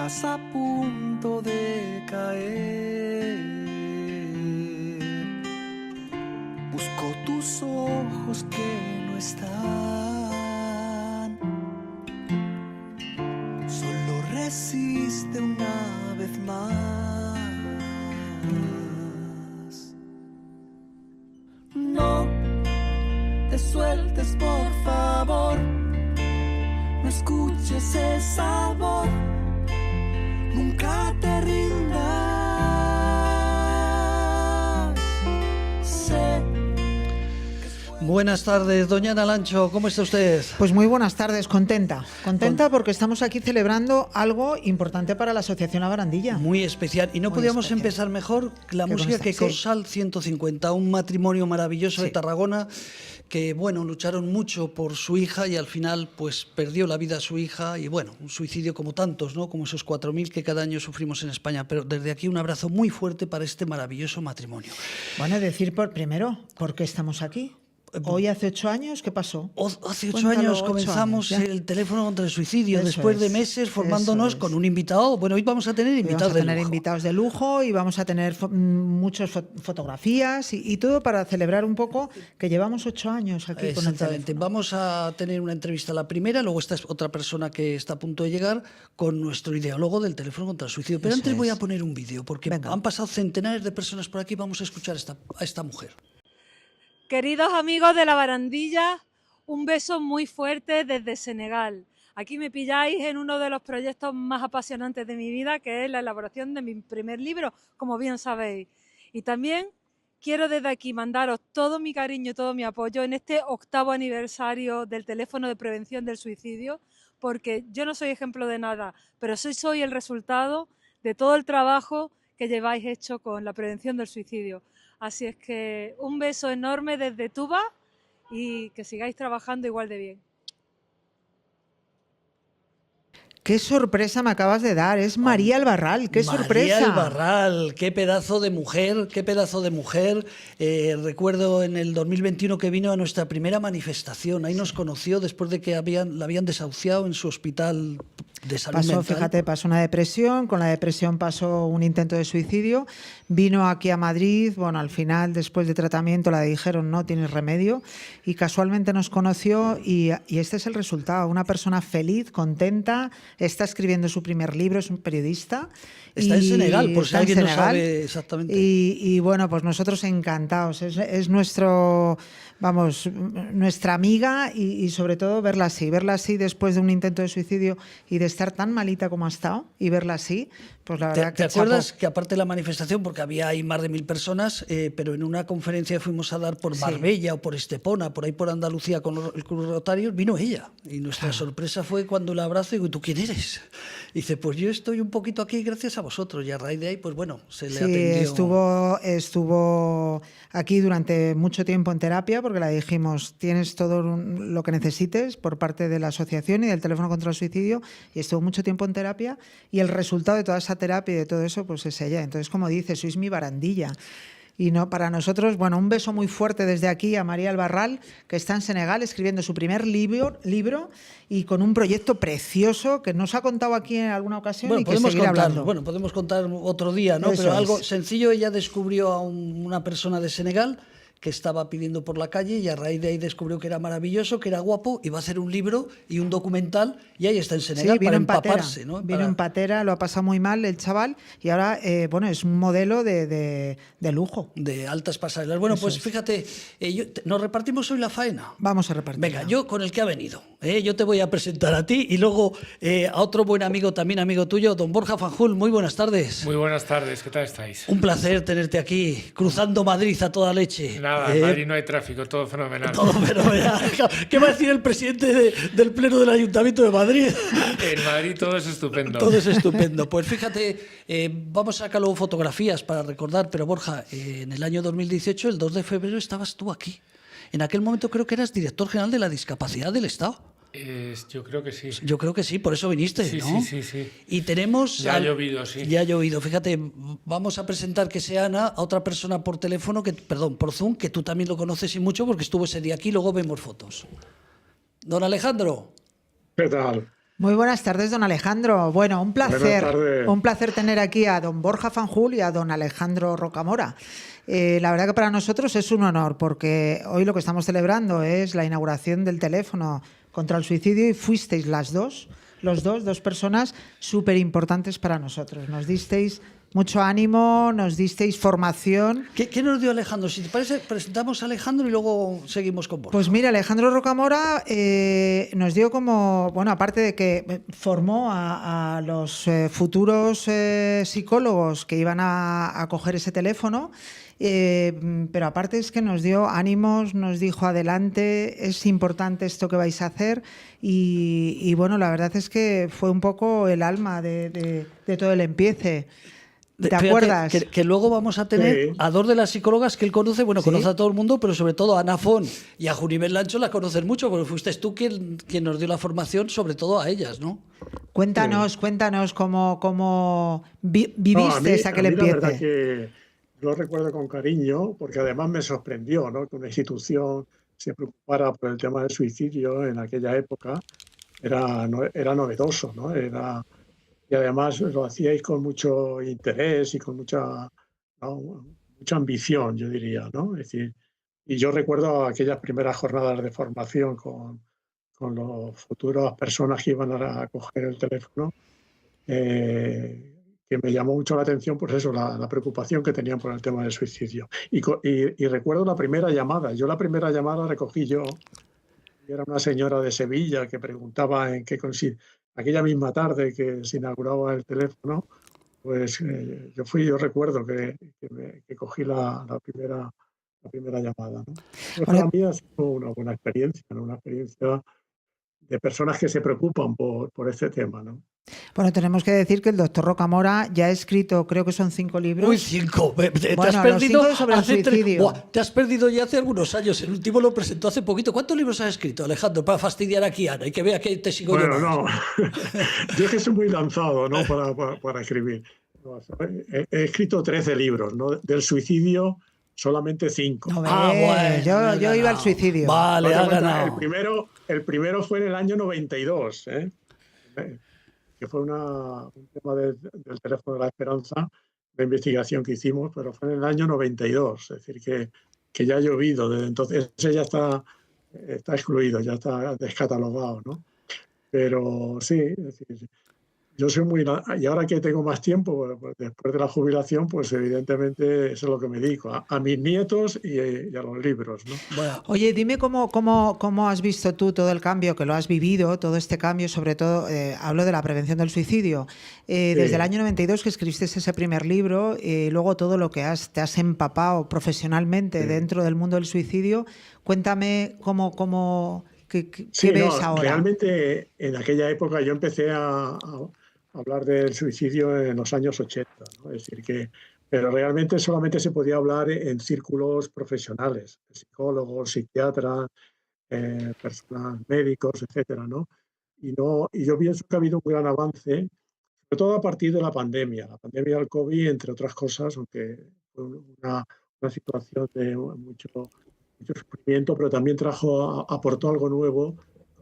estás a punto de caer. Busco tus ojos que no están. Solo resiste una vez más. No te sueltes, por favor. No escuches esa voz. Nunca te rindas. Sé. Buenas tardes, doña Ana Lancho, ¿cómo está usted? Pues muy buenas tardes, contenta porque estamos aquí celebrando algo importante para la Asociación La Barandilla. Muy especial, y no Muy podíamos especial. empezar mejor la música que con Sal 150, un matrimonio maravilloso de Tarragona que, bueno, lucharon mucho por su hija y al final pues perdió la vida su hija y, bueno, un suicidio como tantos, ¿no? Como esos 4.000 que cada año sufrimos en España, pero desde aquí un abrazo muy fuerte para este maravilloso matrimonio. Bueno, decir primero, ¿por qué estamos aquí? Hoy hace 8 años, ¿qué pasó? Hace 8 Cuéntalo, años 8 comenzamos años, ya. el teléfono contra el suicidio, Eso después de es, meses formándonos eso es. con un invitado. Bueno, hoy vamos a tener Hoy invitados vamos a de tener lujo. invitados de lujo y vamos a tener muchas fotografías y todo para celebrar un poco que llevamos 8 años aquí con el Exactamente. teléfono. Vamos a tener una entrevista, la primera, luego esta es otra persona que está a punto de llegar con nuestro ideólogo del teléfono contra el suicidio. Pero Eso antes voy a es. poner un vídeo, porque Venga. han pasado centenares de personas por aquí. Vamos a escuchar a esta mujer. Queridos amigos de La Barandilla, un beso muy fuerte desde Senegal. Aquí me pilláis en uno de los proyectos más apasionantes de mi vida, que es la elaboración de mi primer libro, como bien sabéis. Y también quiero desde aquí mandaros todo mi cariño y todo mi apoyo en este 8º aniversario del teléfono de prevención del suicidio, porque yo no soy ejemplo de nada, pero soy el resultado de todo el trabajo que lleváis hecho con la prevención del suicidio. Así es que un beso enorme desde Tuba y que sigáis trabajando igual de bien. ¡Qué sorpresa me acabas de dar! Es María Albarral, ¡qué sorpresa! María Albarral, qué pedazo de mujer, qué pedazo de mujer. Recuerdo en el 2021 que vino a nuestra primera manifestación. Ahí nos conoció después de que la habían desahuciado en su hospital de salud mental. Fíjate, pasó una depresión, con la depresión pasó un intento de suicidio, vino aquí a Madrid, bueno, al final, después de tratamiento, le dijeron no tienes remedio y casualmente nos conoció y este es el resultado, una persona feliz, contenta, está escribiendo su primer libro, es un periodista. Está en Senegal, por si está en alguien no Senegal. sabe exactamente. Y bueno, pues nosotros encantados, es nuestro, vamos, nuestra amiga y sobre todo verla así después de un intento de suicidio y de estar tan malita como ha estado y verla así, pues la verdad ¿Te que acuerdas chapó. que aparte de la manifestación, porque había ahí más de 1.000 personas, pero en una conferencia que fuimos a dar por Marbella o por Estepona, por ahí por Andalucía con el Club Rotario, vino ella. Y nuestra sorpresa fue cuando la abrazo y digo, ¿tú quién eres? Y dice, pues yo estoy un poquito aquí gracias a vosotros. Y a raíz de ahí, pues bueno, se le atendió. Estuvo aquí durante mucho tiempo en terapia porque le dijimos, tienes todo lo que necesites por parte de la asociación y del teléfono contra el suicidio y estuvo mucho tiempo en terapia y el resultado de toda esa terapia y de todo eso pues es ella. Entonces, como dice, sois mi barandilla. Y no, para nosotros, bueno, un beso muy fuerte desde aquí a María Albarral, que está en Senegal escribiendo su primer libro y con un proyecto precioso que nos ha contado aquí en alguna ocasión y que seguirá hablando. Bueno, podemos contar otro día, ¿no? Eso Pero es. algo sencillo, ella descubrió a una persona de Senegal que estaba pidiendo por la calle y a raíz de ahí descubrió que era maravilloso, que era guapo, y va a hacer un libro y un documental y ahí está en Senegal para empaparse, ¿no? Vino en patera, lo ha pasado muy mal el chaval y ahora, bueno, es un modelo de lujo. De altas pasarelas. Bueno, Eso pues es. fíjate, nos repartimos hoy la faena. Vamos a repartir. Venga, yo con el que ha venido. Yo te voy a presentar a ti y luego a otro buen amigo, también amigo tuyo, don Borja Fanjul. Muy buenas tardes. Muy buenas tardes, ¿qué tal estáis? Un placer tenerte aquí, cruzando Madrid a toda leche. Nada, en Madrid no hay tráfico, todo fenomenal. Todo fenomenal. ¿Qué va a decir el presidente del Pleno del Ayuntamiento de Madrid? En Madrid todo es estupendo. Todo es estupendo. Pues fíjate, vamos a sacar luego fotografías para recordar, pero Borja, en el año 2018, el 2 de febrero, estabas tú aquí. En aquel momento creo que eras director general de la discapacidad del Estado. Yo creo que sí. Yo creo que sí, por eso viniste, Sí, ¿no? sí. Y tenemos... Ya ha llovido, sí. Ya ha llovido. Fíjate, vamos a presentar que sea Ana a otra persona por teléfono, por Zoom, que tú también lo conoces y mucho porque estuvo ese día aquí, luego vemos fotos. Don Alejandro. ¿Qué tal? Muy buenas tardes, don Alejandro. Bueno, Buenas tardes. un placer tener aquí a don Borja Fanjul y a don Alejandro Rocamora. La verdad que para nosotros es un honor porque hoy lo que estamos celebrando es la inauguración del teléfono contra el suicidio y fuisteis dos personas súper importantes para nosotros. Nos disteis mucho ánimo, nos disteis formación. ¿Qué nos dio Alejandro? Si te parece, presentamos a Alejandro y luego seguimos con vos. Pues mira, Alejandro Rocamora nos dio como, bueno, aparte de que formó a los futuros psicólogos que iban a coger ese teléfono, pero aparte es que nos dio ánimos, nos dijo adelante, es importante esto que vais a hacer y bueno, la verdad es que fue un poco el alma de todo el empiece. ¿Te Fíjate acuerdas? que luego vamos a tener Sí. a dos de las psicólogas que él conoce, bueno, Sí. conoce a todo el mundo, pero sobre todo a Ana Fon y a Juribel Lancho la conocen mucho, porque fuiste tú quien nos dio la formación, sobre todo a ellas, ¿no? Cuéntanos cómo No, viviste aquel a mí la verdad empiece. que lo recuerdo con cariño, porque además me sorprendió, ¿no?, que una institución se preocupara por el tema del suicidio en aquella época. Era novedoso, ¿no? Y además lo hacíais con mucho interés y con ¿no?, mucha ambición, yo diría, ¿no? Es decir, y yo recuerdo aquellas primeras jornadas de formación con las futuras personas que iban a coger el teléfono, que me llamó mucho la atención, pues eso, la preocupación que tenían por el tema del suicidio. Y recuerdo la primera llamada. Yo la primera llamada la recogí yo. Y era una señora de Sevilla que preguntaba en qué consiste. Aquella misma tarde que se inauguraba el teléfono, pues yo recuerdo que cogí la primera llamada, ¿no? Pues para Bueno, mí ha sido una buena experiencia, ¿no? Una experiencia de personas que se preocupan por este tema, ¿no? bueno, tenemos que decir que el doctor Rocamora ya ha escrito, creo que son 5 libros. Uy, 5. Te has Bueno, los perdido 5 sobre el hace suicidio. Buah, te has perdido ya hace algunos años. El último lo presentó hace poquito. ¿Cuántos libros has escrito, Alejandro? Para fastidiar aquí a Ana y que vea que te sigo yo Bueno, más. no, yo es que soy muy lanzado, ¿no?, para escribir. No, he escrito 13 libros, ¿no? Del suicidio, solamente 5. No Ah, ve, bueno, yo has iba al ganado. suicidio. Vale, ha El ganado. primero fue en el año 92, que fue un tema del teléfono de la esperanza, de investigación que hicimos, pero fue en el año 92, es decir, que ya ha llovido desde entonces. Ese ya está excluido, ya está descatalogado, ¿no? Pero sí, es decir, yo soy y ahora que tengo más tiempo, pues, después de la jubilación, pues evidentemente eso es lo que me dedico, a mis nietos y a los libros, ¿no? Bueno, Oye, dime cómo has visto tú todo el cambio, que lo has vivido, todo este cambio, sobre todo, hablo de la prevención del suicidio. Desde el Sí, año 92 que escribiste ese primer libro, luego todo lo que te has empapado profesionalmente sí. dentro del mundo del suicidio, cuéntame qué Sí, ves no, ahora. realmente en aquella época yo empecé a hablar del suicidio en los años 80, ¿no? Es decir, pero realmente solamente se podía hablar en círculos profesionales, psicólogos, psiquiatras, personas médicos, etcétera, ¿no? Y yo pienso que ha habido un gran avance, sobre todo a partir de la pandemia del COVID, entre otras cosas, aunque fue una situación de mucho sufrimiento, pero también aportó algo nuevo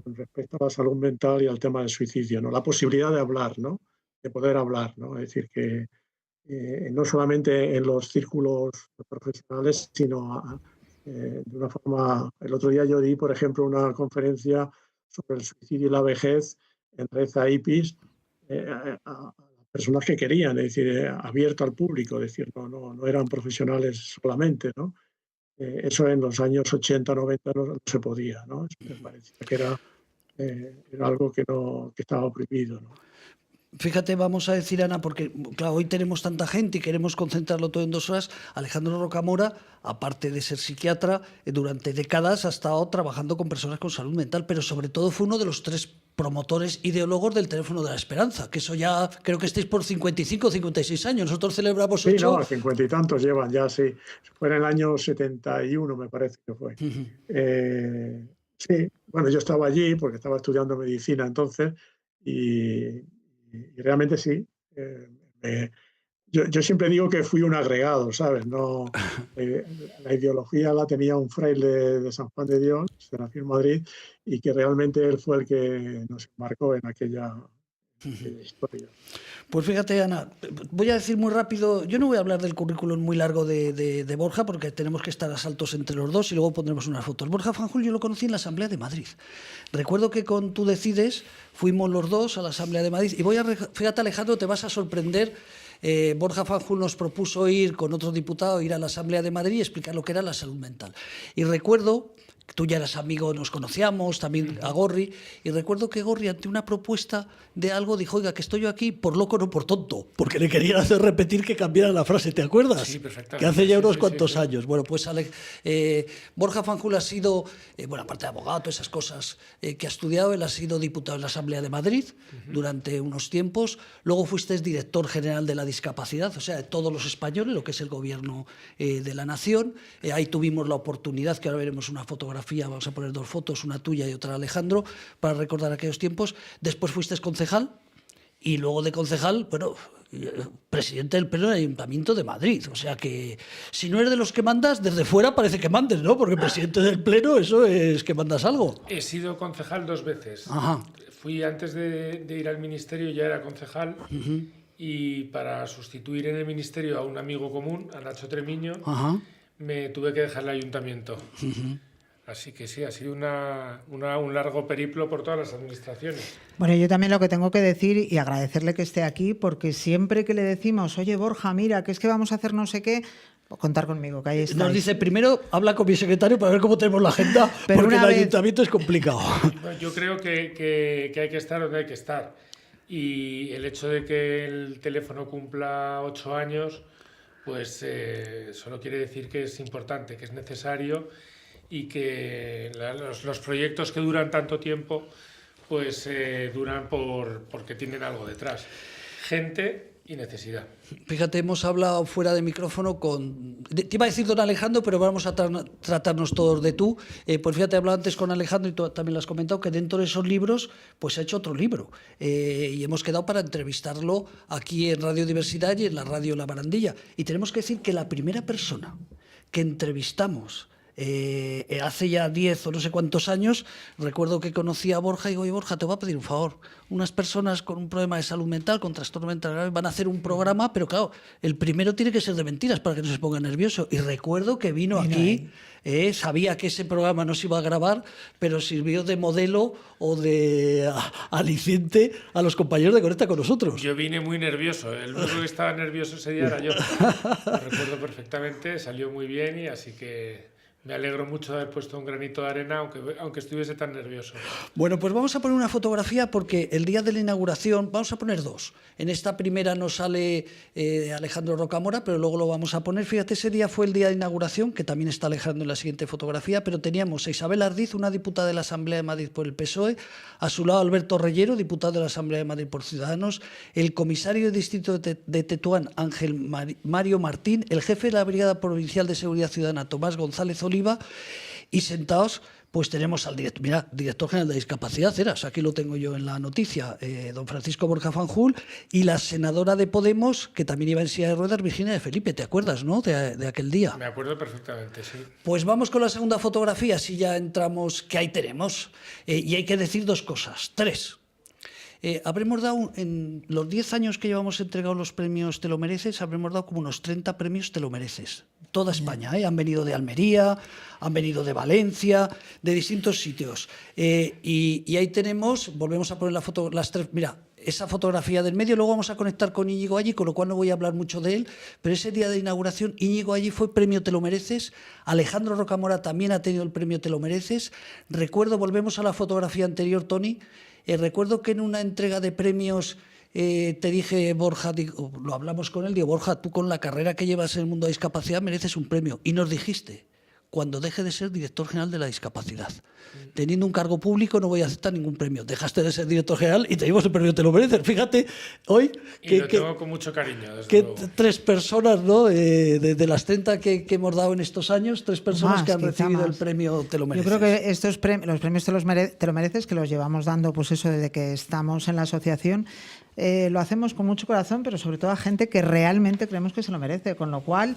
con respecto a la salud mental y al tema del suicidio, ¿no? La posibilidad de hablar, ¿no? De poder hablar, ¿no? Es decir, que no solamente en los círculos profesionales, sino de una forma. El otro día yo di, por ejemplo, una conferencia sobre el suicidio y la vejez en Red AIPIS, a personas que querían, es decir, abierto al público, es decir, no eran profesionales solamente, ¿no? Eso en los años 80, 90 no se podía, ¿no? Eso me parecía que era algo que estaba prohibido, ¿no? fíjate, vamos a decir, Ana, porque claro, hoy tenemos tanta gente y queremos concentrarlo todo en 2 horas. Alejandro Rocamora, aparte de ser psiquiatra, durante décadas ha estado trabajando con personas con salud mental, pero sobre todo fue uno de los 3 promotores ideólogos del teléfono de la esperanza, que eso ya creo que estáis por 55 o 56 años. Nosotros celebramos Sí, 8. no, 50 y tantos llevan ya, sí. Fue en el año 71, me parece que fue. Sí, bueno, yo estaba allí porque estaba estudiando medicina entonces y realmente sí. Me, Yo siempre digo que fui un agregado, ¿sabes? No, la ideología la tenía un fraile de San Juan de Dios, que nació en Madrid, y que realmente él fue el que nos embarcó en aquella historia. Pues fíjate, Ana, voy a decir muy rápido, yo no voy a hablar del currículum muy largo de Borja porque tenemos que estar a saltos entre los dos y luego pondremos unas fotos. Borja Fanjul yo lo conocí en la Asamblea de Madrid. Recuerdo que con Tú Decides fuimos los dos a la Asamblea de Madrid y fíjate, Alejandro, te vas a sorprender. Borja Fanjul nos propuso ir con otro diputado, ir a la Asamblea de Madrid y explicar lo que era la salud mental. Y recuerdo, tú ya eras amigo, nos conocíamos, también a Gorri, y recuerdo que Gorri ante una propuesta de algo dijo, oiga, que estoy yo aquí por loco, no por tonto, porque le querían hacer repetir que cambiara la frase, ¿te acuerdas? Sí, perfectamente. Que hace ya unos cuantos años. Bueno, pues Borja Fanjul ha sido, bueno, aparte de abogado, todas esas cosas que ha estudiado, él ha sido diputado en la Asamblea de Madrid durante unos tiempos, luego fuiste director general de la discapacidad, o sea, de todos los españoles, lo que es el gobierno de la nación. Ahí tuvimos la oportunidad, que ahora veremos una fotografía, vamos a poner dos fotos, una tuya y otra de Alejandro, para recordar aquellos tiempos. Después fuiste concejal y luego de concejal, bueno, presidente del Pleno del Ayuntamiento de Madrid. O sea que si no eres de los que mandas, desde fuera parece que mandes, ¿no? Porque presidente del Pleno, eso es que mandas algo. He sido concejal 2 veces. Ajá. Fui antes de ir al ministerio, ya era concejal, y para sustituir en el ministerio a un amigo común, a Nacho Tremiño, me tuve que dejar el ayuntamiento. Así que sí, ha sido un largo periplo por todas las administraciones. Bueno, yo también lo que tengo que decir y agradecerle que esté aquí, porque siempre que le decimos, oye Borja, mira, que es que vamos a hacer no sé qué, contar conmigo, que ahí estáis. Nos dice, primero habla con mi secretario para ver cómo tenemos la agenda, pero porque el ayuntamiento es complicado. Bueno, yo creo que hay que estar donde hay que estar. Y el hecho de que el teléfono cumpla 8 años, pues solo quiere decir que es importante, que es necesario, y que los proyectos que duran tanto tiempo pues duran porque tienen algo detrás, gente y necesidad. Fíjate, hemos hablado fuera de micrófono te iba a decir don Alejandro, pero vamos a tratarnos todos de tú. Pues fíjate, he hablado antes con Alejandro y tú también lo has comentado, que dentro de esos libros pues ha hecho otro libro y hemos quedado para entrevistarlo aquí en Radio Diversidad y en la radio La Barandilla. Y tenemos que decir que la primera persona que entrevistamos hace ya 10 o no sé cuántos años, recuerdo que conocí a Borja y digo, oye Borja, te voy a pedir un favor. Unas personas con un problema de salud mental, con trastorno mental grave, van a hacer un programa, pero claro, el primero tiene que ser de mentiras para que no se ponga nervioso. Y recuerdo que vino aquí, sabía que ese programa no se iba a grabar, pero sirvió de modelo o de aliciente a los compañeros de Conecta con nosotros. Yo vine muy nervioso, el único que estaba nervioso ese día era yo. Lo recuerdo perfectamente, salió muy bien y así que me alegro mucho de haber puesto un granito de arena, aunque estuviese tan nervioso. Bueno, pues vamos a poner una fotografía porque el día de la inauguración, vamos a poner dos. En esta primera nos sale Alejandro Rocamora, pero luego lo vamos a poner. Fíjate, ese día fue el día de inauguración, que también está Alejandro en la siguiente fotografía, pero teníamos a Isabel Ardiz, una diputada de la Asamblea de Madrid por el PSOE, a su lado Alberto Reyero, diputado de la Asamblea de Madrid por Ciudadanos, el comisario de distrito de Tetuán, Ángel Mario Martín, el jefe de la Brigada Provincial de Seguridad Ciudadana, Tomás González Oliva, y sentados pues tenemos al director general de discapacidad, aquí lo tengo yo en la noticia, don Francisco Borja Fanjul, y la senadora de Podemos, que también iba en silla de ruedas, Virginia de Felipe, ¿te acuerdas, no? De aquel día. Me acuerdo perfectamente, sí. Pues vamos con la segunda fotografía, si ya entramos, que ahí tenemos, y hay que decir dos cosas, tres. Habremos dado, en los 10 años que llevamos entregados los premios Te lo mereces, habremos dado como unos 30 premios Te lo mereces. Toda España, han venido de Almería, han venido de Valencia, de distintos sitios. Y ahí tenemos, volvemos a poner las tres, mira, esa fotografía del medio, luego vamos a conectar con Íñigo Allí, con lo cual no voy a hablar mucho de él, pero ese día de inauguración Íñigo Allí fue premio Te lo mereces, Alejandro Rocamora también ha tenido el premio Te lo mereces. Recuerdo, volvemos a la fotografía anterior, Tony, recuerdo que en una entrega de premios te dije, Borja, lo hablamos con él, digo, Borja, tú con la carrera que llevas en el mundo de discapacidad mereces un premio. Y nos dijiste, cuando deje de ser director general de la discapacidad. Teniendo un cargo público no voy a aceptar ningún premio. Dejaste de ser director general y te dimos el premio, te lo mereces. Fíjate, hoy Y lo tengo con mucho cariño, desde que luego. 3 personas, ¿no? De las 30 que hemos dado en estos años, 3 personas Más, que han quizá recibido el más. premio te lo Yo mereces. creo que estos los premios te lo mereces, que los llevamos dando, pues eso, desde que estamos en la asociación. Lo hacemos con mucho corazón, pero sobre todo a gente que realmente creemos que se lo merece, con lo cual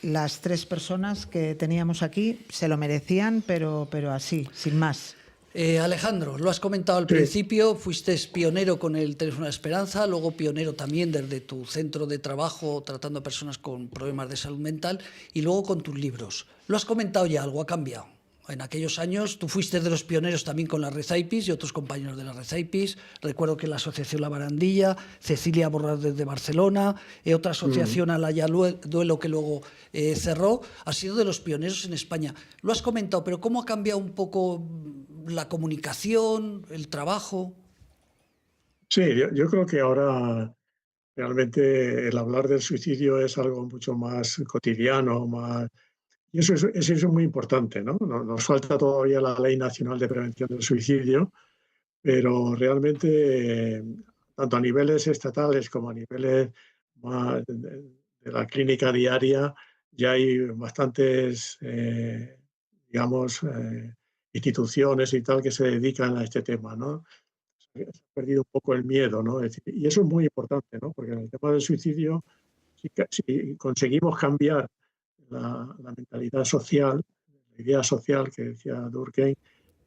las 3 personas que teníamos aquí se lo merecían, pero así, sin más. Alejandro, lo has comentado al principio, fuiste pionero con el Teléfono de Esperanza, luego pionero también desde tu centro de trabajo tratando a personas con problemas de salud mental y luego con tus libros. Lo has comentado ya, algo ha cambiado. En aquellos años tú fuiste de los pioneros también con la Red AIPIS y otros compañeros de la Red AIPIS. Recuerdo que la Asociación La Barandilla, Cecilia Borras desde Barcelona, otra asociación, Alaya Duelo, que luego cerró, ha sido de los pioneros en España. Lo has comentado, pero ¿cómo ha cambiado un poco la comunicación, el trabajo? Sí, yo creo que ahora realmente el hablar del suicidio es algo mucho más cotidiano, más... Y eso es muy importante, ¿no? Nos falta todavía la Ley Nacional de Prevención del Suicidio, pero realmente, tanto a niveles estatales como a niveles más de la clínica diaria, ya hay bastantes, digamos, instituciones y tal que se dedican a este tema, ¿no? Se ha perdido un poco el miedo, ¿no? Es decir, y eso es muy importante, ¿no? Porque en el tema del suicidio, si conseguimos cambiar la mentalidad social, la idea social que decía Durkheim,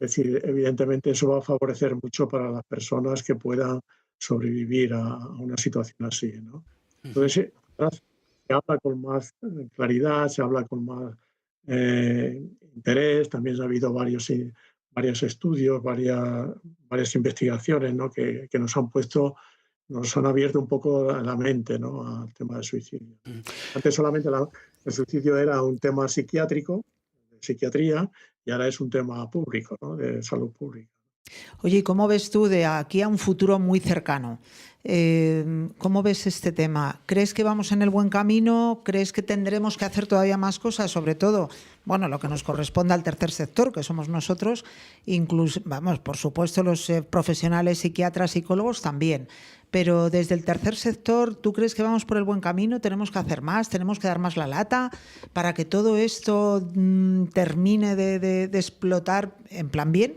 es decir, evidentemente eso va a favorecer mucho para las personas que puedan sobrevivir a una situación así, ¿no? Entonces, se habla con más claridad, se habla con más interés, también ha habido varios estudios, varias investigaciones, ¿no? que nos han puesto, nos han abierto un poco la mente, ¿no? Al tema del suicidio. Antes solamente el suicidio era un tema psiquiátrico, de psiquiatría, y ahora es un tema público, ¿no? De salud pública. Oye, ¿y cómo ves tú de aquí a un futuro muy cercano? ¿Cómo ves este tema? ¿Crees que vamos en el buen camino? ¿Crees que tendremos que hacer todavía más cosas? Sobre todo, bueno, lo que nos corresponde al tercer sector, que somos nosotros, incluso, vamos, por supuesto, los profesionales, psiquiatras, psicólogos también. Pero desde el tercer sector, ¿tú crees que vamos por el buen camino? ¿Tenemos que hacer más? ¿Tenemos que dar más la lata para que todo esto termine de explotar en plan bien?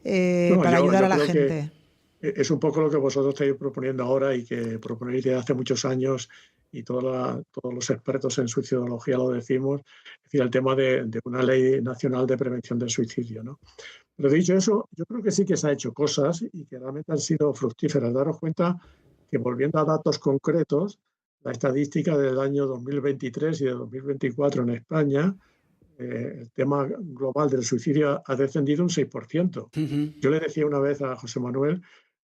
Para ayudar a la gente. Es un poco lo que vosotros estáis proponiendo ahora y que proponéis desde hace muchos años, y todos los expertos en suicidología lo decimos, es decir, el tema de una ley nacional de prevención del suicidio, ¿no? Pero dicho eso, yo creo que sí que se han hecho cosas y que realmente han sido fructíferas. Daros cuenta que, volviendo a datos concretos, la estadística del año 2023 y de 2024 en España, el tema global del suicidio ha descendido un 6%. Yo le decía una vez a José Manuel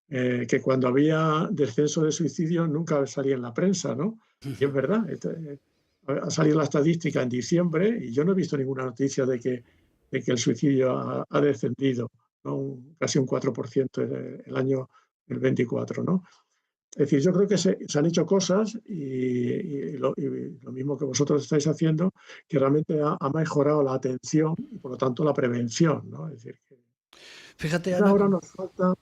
que cuando había descenso de suicidio nunca salía en la prensa, ¿no? Y es verdad, ha salido la estadística en diciembre y yo no he visto ninguna noticia de que el suicidio ha descendido, ¿no? Casi un 4% el año del 24, ¿no? Es decir, yo creo que se han hecho cosas y lo mismo que vosotros estáis haciendo, que realmente ha mejorado la atención y, por lo tanto, la prevención, ¿no? Es decir, que Fíjate, Ana, ahora nos falta...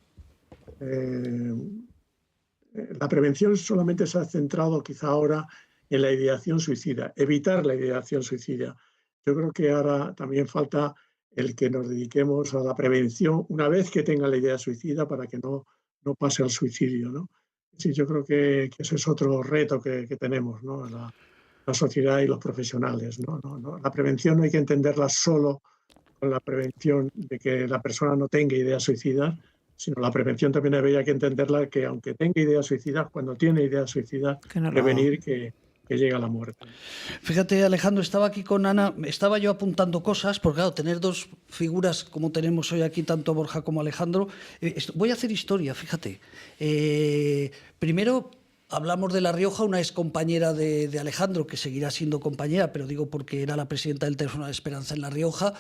la prevención solamente se ha centrado quizá ahora en la ideación suicida, evitar la ideación suicida. Yo creo que ahora también falta el que nos dediquemos a la prevención una vez que tenga la idea suicida para que no pase al suicidio, ¿no? Sí, yo creo que ese es otro reto que tenemos, ¿no? La sociedad y los profesionales, ¿no? La prevención no hay que entenderla solo con la prevención de que la persona no tenga ideas suicidas, sino la prevención también habría que entenderla que, aunque tenga ideas suicidas, cuando tiene ideas suicidas, prevenir que llegue a la muerte. Fíjate, Alejandro, estaba aquí con Ana, estaba yo apuntando cosas, porque claro, tener dos figuras como tenemos hoy aquí, tanto Borja como Alejandro, voy a hacer historia, fíjate. Primero, hablamos de La Rioja, una excompañera de Alejandro, que seguirá siendo compañera, pero digo porque era la presidenta del Teléfono de Esperanza en La Rioja,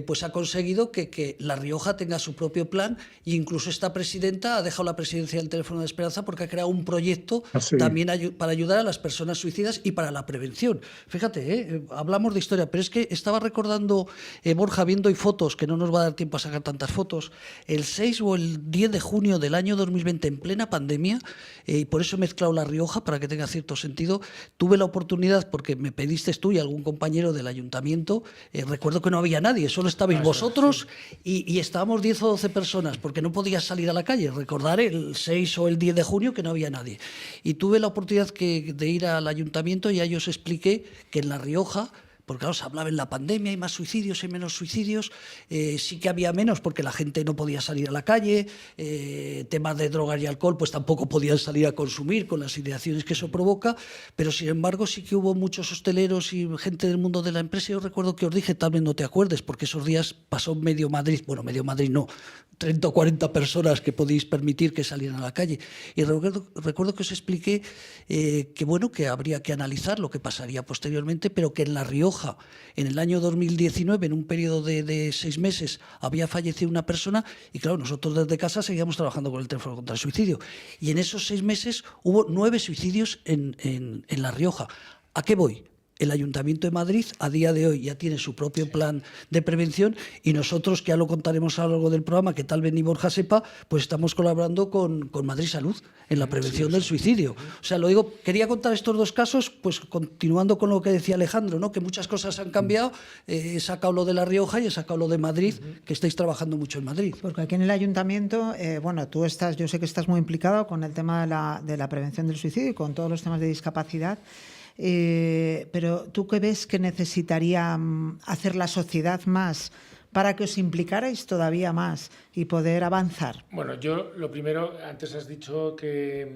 pues ha conseguido que La Rioja tenga su propio plan, e incluso esta presidenta ha dejado la presidencia del Teléfono de Esperanza porque ha creado un proyecto también para ayudar a las personas suicidas y para la prevención. Fíjate, hablamos de historia, pero es que estaba recordando, Borja, viendo hoy fotos, que no nos va a dar tiempo a sacar tantas fotos, el 6 o el 10 de junio del año 2020, en plena pandemia, y por eso he mezclado La Rioja, para que tenga cierto sentido, tuve la oportunidad, porque me pediste tú y algún compañero del ayuntamiento, recuerdo que no había nadie, solo estabais vosotros y estábamos 10 o 12 personas, porque no podías salir a la calle. Recordar el 6 o el 10 de junio que no había nadie. Y tuve la oportunidad de ir al ayuntamiento y a ellos expliqué que en La Rioja, porque claro, se hablaba en la pandemia, hay más suicidios, hay menos suicidios, sí que había menos porque la gente no podía salir a la calle, temas de drogas y alcohol pues tampoco podían salir a consumir con las ideaciones que eso provoca, pero sin embargo sí que hubo muchos hosteleros y gente del mundo de la empresa. Yo recuerdo que os dije, tal vez no te acuerdes, porque esos días pasó medio Madrid, bueno, medio Madrid no, 30 o 40 personas que podéis permitir que salieran a la calle. Y recuerdo que os expliqué que bueno, que habría que analizar lo que pasaría posteriormente, pero que en La Rioja, en el año 2019, en un periodo de 6 meses, había fallecido una persona y claro, nosotros desde casa seguíamos trabajando con el teléfono contra el suicidio. Y en esos 6 meses hubo 9 suicidios en La Rioja. ¿A qué voy? El Ayuntamiento de Madrid a día de hoy ya tiene su propio plan de prevención y nosotros, que ya lo contaremos a lo largo del programa, que tal vez ni Borja sepa, pues estamos colaborando con Madrid Salud en la prevención del suicidio. O sea, lo digo, quería contar estos dos casos, pues continuando con lo que decía Alejandro, ¿no? Que muchas cosas han cambiado. He sacado lo de La Rioja y he sacado lo de Madrid, que estáis trabajando mucho en Madrid. Porque aquí en el Ayuntamiento, bueno, tú estás, yo sé que estás muy implicado con el tema de la prevención del suicidio y con todos los temas de discapacidad. Pero ¿tú qué ves que necesitaría hacer la sociedad más para que os implicarais todavía más y poder avanzar? Bueno, yo lo primero, antes has dicho que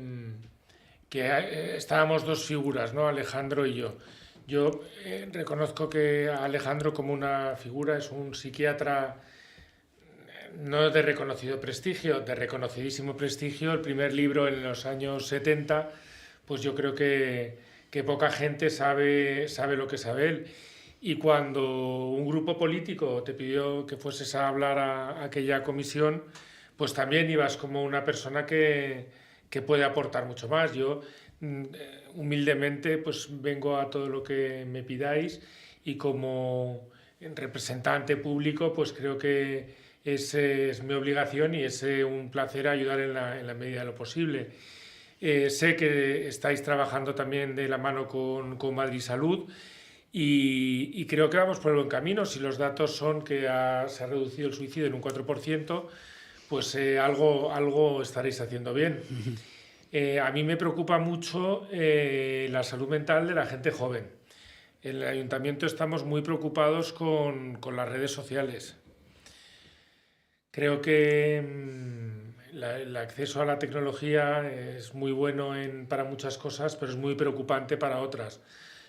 estábamos dos figuras, ¿no? Alejandro y yo. Yo reconozco que a Alejandro como una figura es un psiquiatra no de reconocido prestigio, de reconocidísimo prestigio. El primer libro en los años 70, pues yo creo que poca gente sabe lo que sabe él. Y cuando un grupo político te pidió que fueses a hablar a aquella comisión, pues también ibas como una persona que puede aportar mucho más. Yo humildemente pues vengo a todo lo que me pidáis y como representante público pues creo que es mi obligación y es un placer ayudar en la medida de lo posible. Sé que estáis trabajando también de la mano con Madrid Salud y creo que vamos por el buen camino. Si los datos son que se ha reducido el suicidio en un 4%, pues algo estaréis haciendo bien. A mí me preocupa mucho la salud mental de la gente joven. En el Ayuntamiento estamos muy preocupados con las redes sociales. Creo que el acceso a la tecnología es muy bueno para muchas cosas, pero es muy preocupante para otras.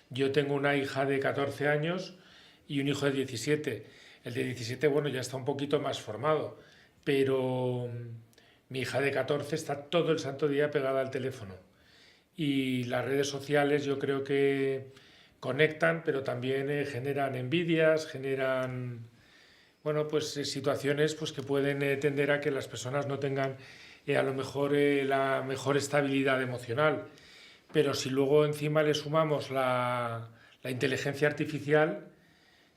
Yo tengo una hija de 14 años y un hijo de 17. El de 17, bueno, ya está un poquito más formado, pero mi hija de 14 está todo el santo día pegada al teléfono. Y las redes sociales yo creo que conectan, pero también generan envidias, generan pues situaciones pues que pueden tender a que las personas no tengan a lo mejor la mejor estabilidad emocional. Pero si luego encima le sumamos la inteligencia artificial,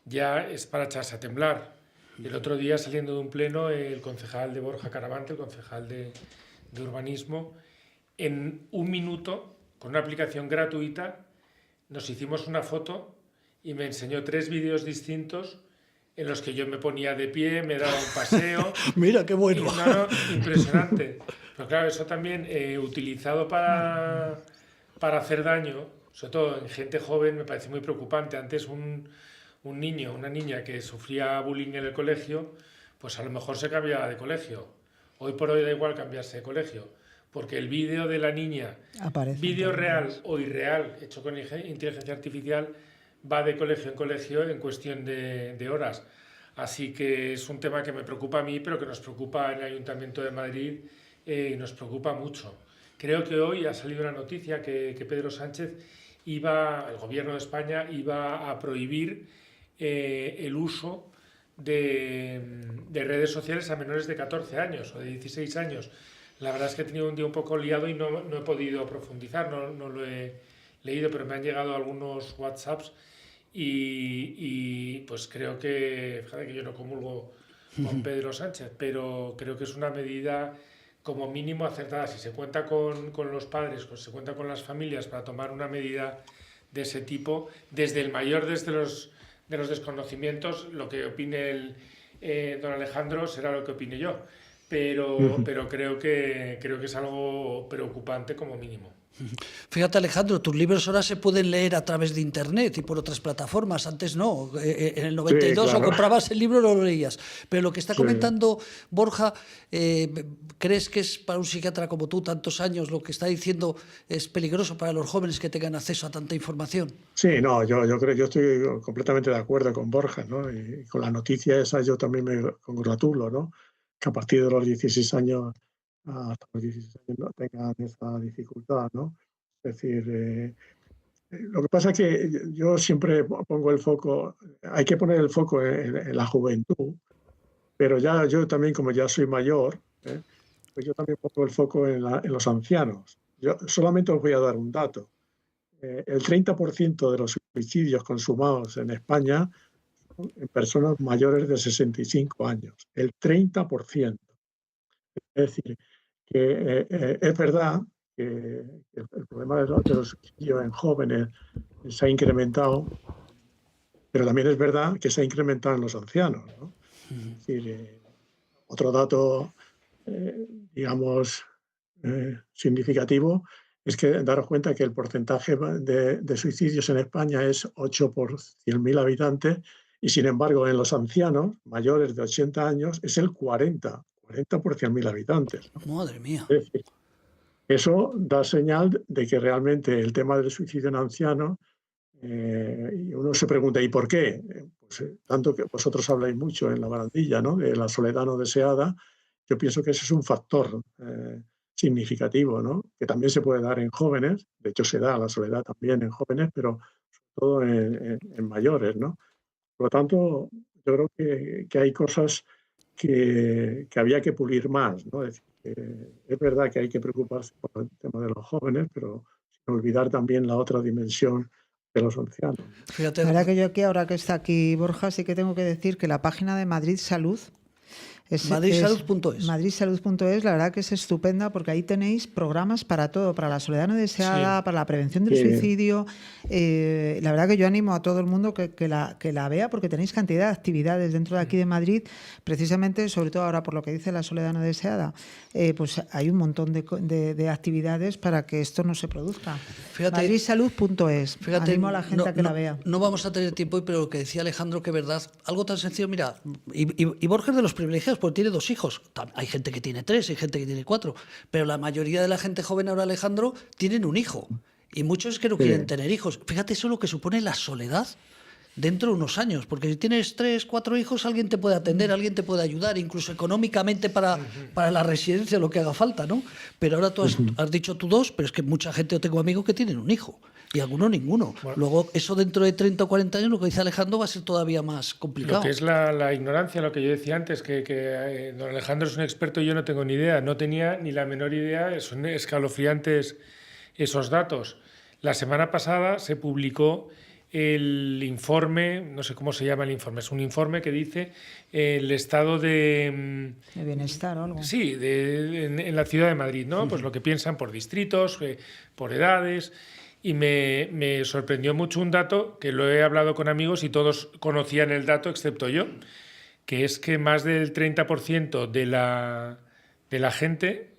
ya es para echarse a temblar. El otro día, saliendo de un pleno, el concejal de Borja Caravante, el concejal de urbanismo, en un minuto, con una aplicación gratuita, nos hicimos una foto y me enseñó 3 vídeos distintos en los que yo me ponía de pie, me daba un paseo. Mira, qué bueno. Impresionante. Pero claro, eso también utilizado para hacer daño, sobre todo en gente joven, me parece muy preocupante. Antes un niño, una niña que sufría bullying en el colegio, pues a lo mejor se cambiaba de colegio. Hoy por hoy da igual cambiarse de colegio, porque el vídeo de la niña, vídeo real o irreal, hecho con inteligencia artificial, va de colegio en colegio en cuestión de horas. Así que es un tema que me preocupa a mí, pero que nos preocupa en el Ayuntamiento de Madrid y nos preocupa mucho. Creo que hoy ha salido una noticia que Pedro Sánchez el gobierno de España iba a prohibir el uso de redes sociales a menores de 14 años o de 16 años. La verdad es que he tenido un día un poco liado y no he podido profundizar, no lo he leído, pero me han llegado algunos WhatsApps y pues creo que, fíjate que yo no comulgo con Pedro Sánchez, pero creo que es una medida como mínimo acertada. Si se cuenta con los padres, se cuenta con las familias para tomar una medida de ese tipo, desde el mayor de los desconocimientos, lo que opine don Alejandro será lo que opine yo, pero creo que es algo preocupante como mínimo. Fíjate, Alejandro, tus libros ahora se pueden leer a través de Internet y por otras plataformas. Antes no. En el 92 claro. o comprabas el libro o lo leías. Pero lo que está comentando Borja, ¿crees que es para un psiquiatra como tú, tantos años, lo que está diciendo es peligroso para los jóvenes que tengan acceso a tanta información? Sí, no, yo estoy completamente de acuerdo con Borja, ¿no? Y con la noticia esa yo también me congratulo, ¿no? Que a partir de los 16 años, hasta los 16 años no tengan esa dificultad, ¿no? Es decir, lo que pasa es que yo siempre pongo el foco, hay que poner el foco en la juventud, pero ya yo también, como ya soy mayor, pues yo también pongo el foco en los ancianos. Yo solamente os voy a dar un dato. El 30% de los suicidios consumados en España son en personas mayores de 65 años. El 30%. Es decir, que es verdad que el problema de los suicidios en jóvenes se ha incrementado, pero también es verdad que se ha incrementado en los ancianos, ¿no? Es decir, otro dato, digamos, significativo es que daros cuenta que el porcentaje de suicidios en España es 8 por 100.000 habitantes y, sin embargo, en los ancianos mayores de 80 años es el 40 por 100.000 habitantes, ¿no? Madre mía. Es decir, eso da señal de que realmente el tema del suicidio en ancianos, y uno se pregunta, ¿y por qué? Pues, tanto que vosotros habláis mucho en La Barandilla, ¿no?, de la soledad no deseada. Yo pienso que ese es un factor significativo, ¿no?, que también se puede dar en jóvenes. De hecho, se da la soledad también en jóvenes, pero sobre todo en mayores, ¿no? Por lo tanto, yo creo que hay cosas que había que pulir más, ¿no? Es decir, es verdad que hay que preocuparse por el tema de los jóvenes, pero sin olvidar también la otra dimensión de los ancianos. Fíjate, La verdad que yo aquí, ahora que está aquí Borja, sí que tengo que decir que la página de Madrid Salud madridsalud.es. Madridsalud.es, la verdad que es estupenda porque ahí tenéis programas para todo, para la soledad no deseada, Sí. para la prevención del suicidio. La verdad que yo animo a todo el mundo que la vea porque tenéis cantidad de actividades dentro de aquí de Madrid, precisamente, sobre todo ahora por lo que dice la soledad no deseada, pues hay un montón de actividades para que esto no se produzca. Fíjate, Madridsalud.es. Animo a la gente a que la vea. No vamos a tener tiempo hoy, pero lo que decía Alejandro, que es verdad, algo tan sencillo, mira, y Borja es de los privilegiados, porque tiene 2 hijos. Hay gente que tiene 3, hay gente que tiene 4, pero la mayoría de la gente joven ahora, Alejandro, tienen un hijo. Y muchos es que no quieren tener hijos. Fíjate eso lo que supone la soledad dentro de unos años, porque si tienes 3, 4 hijos, alguien te puede atender, alguien te puede ayudar, incluso económicamente para la residencia, lo que haga falta, ¿no? Pero ahora tú has dicho tú 2, pero es que mucha gente, yo tengo amigos que tienen un hijo, y algunos ninguno. Bueno, luego, eso dentro de 30 o 40 años, lo que dice Alejandro, va a ser todavía más complicado. Lo que es la ignorancia, lo que yo decía antes, que don Alejandro es un experto y yo no tengo ni idea, no tenía ni la menor idea, son escalofriantes esos datos. La semana pasada se publicó el informe, no sé cómo se llama el informe, es un informe que dice el estado de bienestar o algo. Sí, en la ciudad de Madrid, ¿no? Pues lo que piensan por distritos, por edades, y me sorprendió mucho un dato que lo he hablado con amigos y todos conocían el dato excepto yo, que es que más del 30% de la gente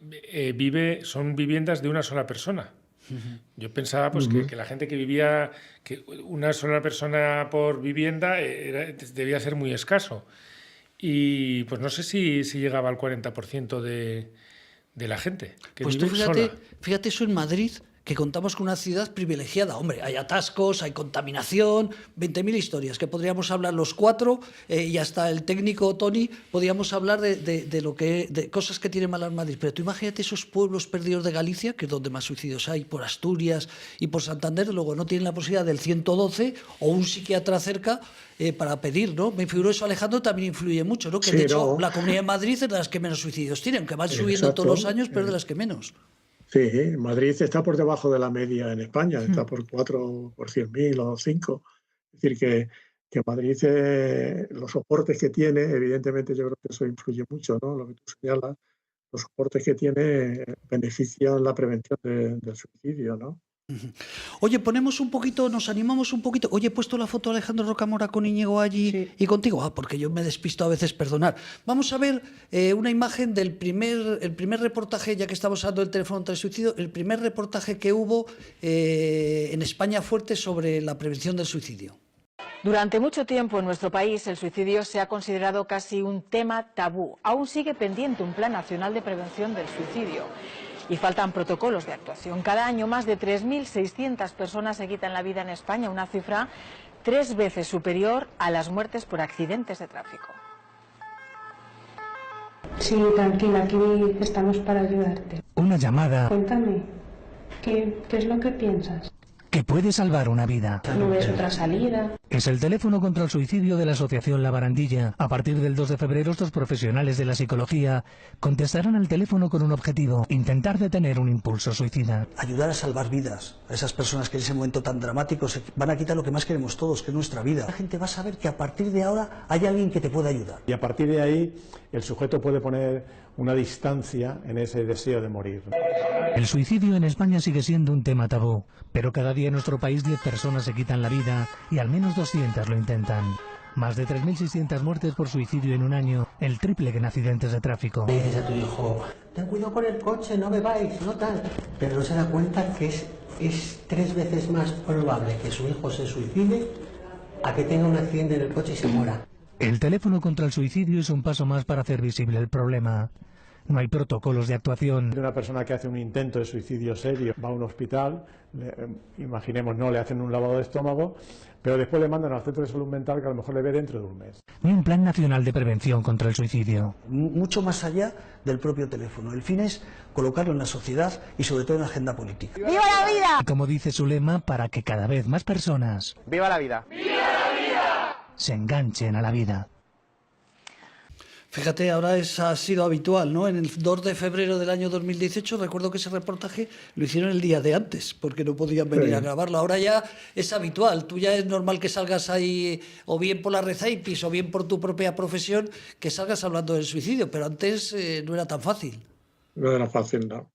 son viviendas de una sola persona. Yo pensaba pues que la gente que vivía, que una sola persona por vivienda debía ser muy escaso. Y pues no sé si llegaba al 40% de la gente que pues vive tú sola. fíjate eso en Madrid, que contamos con una ciudad privilegiada. Hombre, hay atascos, hay contaminación, 20.000 historias que podríamos hablar los cuatro y hasta el técnico Tony podríamos hablar de cosas que tiene mal Madrid. Pero tú imagínate esos pueblos perdidos de Galicia, que es donde más suicidios hay, por Asturias y por Santander, luego no tienen la posibilidad del 112 o un psiquiatra cerca para pedir, ¿no? Me figuro eso, Alejandro, también influye mucho, ¿no? Que Sí, de hecho no. la Comunidad de Madrid es de las que menos suicidios tienen, que van subiendo Exacto. todos los años, pero es de las que menos. Sí, Madrid está por debajo de la media en España, está por 4 por 100.000 o 5. Es decir, que Madrid, los soportes que tiene, evidentemente yo creo que eso influye mucho, ¿no? Lo que tú señalas, los soportes que tiene benefician la prevención del suicidio, ¿no? Oye, nos animamos un poquito. Oye, he puesto la foto de Alejandro Rocamora con Íñigo allí Sí. y contigo. Porque yo me despisto a veces, perdonad. Vamos a ver una imagen del primer reportaje, ya que estamos hablando del teléfono contra el suicidio, el primer reportaje que hubo en España fuerte sobre la prevención del suicidio. Durante mucho tiempo en nuestro país el suicidio se ha considerado casi un tema tabú. Aún sigue pendiente un Plan Nacional de Prevención del Suicidio y faltan protocolos de actuación. Cada año más de 3.600 personas se quitan la vida en España, una cifra 3 veces superior a las muertes por accidentes de tráfico. Sí, tranquila, aquí estamos para ayudarte. Una llamada Cuéntame, ¿qué es lo que piensas? que puede salvar una vida. ¿No ves otra salida? Es el teléfono contra el suicidio de la Asociación La Barandilla. A partir del 2 de febrero, estos profesionales de la psicología contestarán al teléfono con un objetivo: intentar detener un impulso suicida. Ayudar a salvar vidas a esas personas que en ese momento tan dramático se van a quitar lo que más queremos todos, que es nuestra vida. La gente va a saber que a partir de ahora hay alguien que te puede ayudar. Y a partir de ahí el sujeto puede poner una distancia en ese deseo de morir. El suicidio en España sigue siendo un tema tabú, pero cada día en nuestro país 10 personas se quitan la vida y al menos 200 lo intentan. Más de 3.600 muertes por suicidio en un año, el triple que en accidentes de tráfico. Le dices a tu hijo, ten cuidado con el coche, no bebáis, no tal. Pero no se da cuenta que es 3 veces más probable que su hijo se suicide a que tenga un accidente en el coche y se muera. El teléfono contra el suicidio es un paso más para hacer visible el problema. No hay protocolos de actuación. Una persona que hace un intento de suicidio serio va a un hospital, imaginemos, no le hacen un lavado de estómago, pero después le mandan al centro de salud mental que a lo mejor le ve dentro de un mes. Ni un plan nacional de prevención contra el suicidio. Mucho más allá del propio teléfono. El fin es colocarlo en la sociedad y sobre todo en la agenda política. ¡Viva la vida! Y como dice su lema, para que cada vez más personas ¡Viva la vida! se enganchen a la vida. Fíjate, ahora ha sido habitual, ¿no? En el 2 de febrero del año 2018, recuerdo que ese reportaje lo hicieron el día de antes, porque no podían venir a grabarlo. Ahora ya es habitual, tú ya es normal que salgas ahí, o bien por la red AIPIS, o bien por tu propia profesión, que salgas hablando del suicidio, pero antes no era tan fácil. No era fácil, ¿no?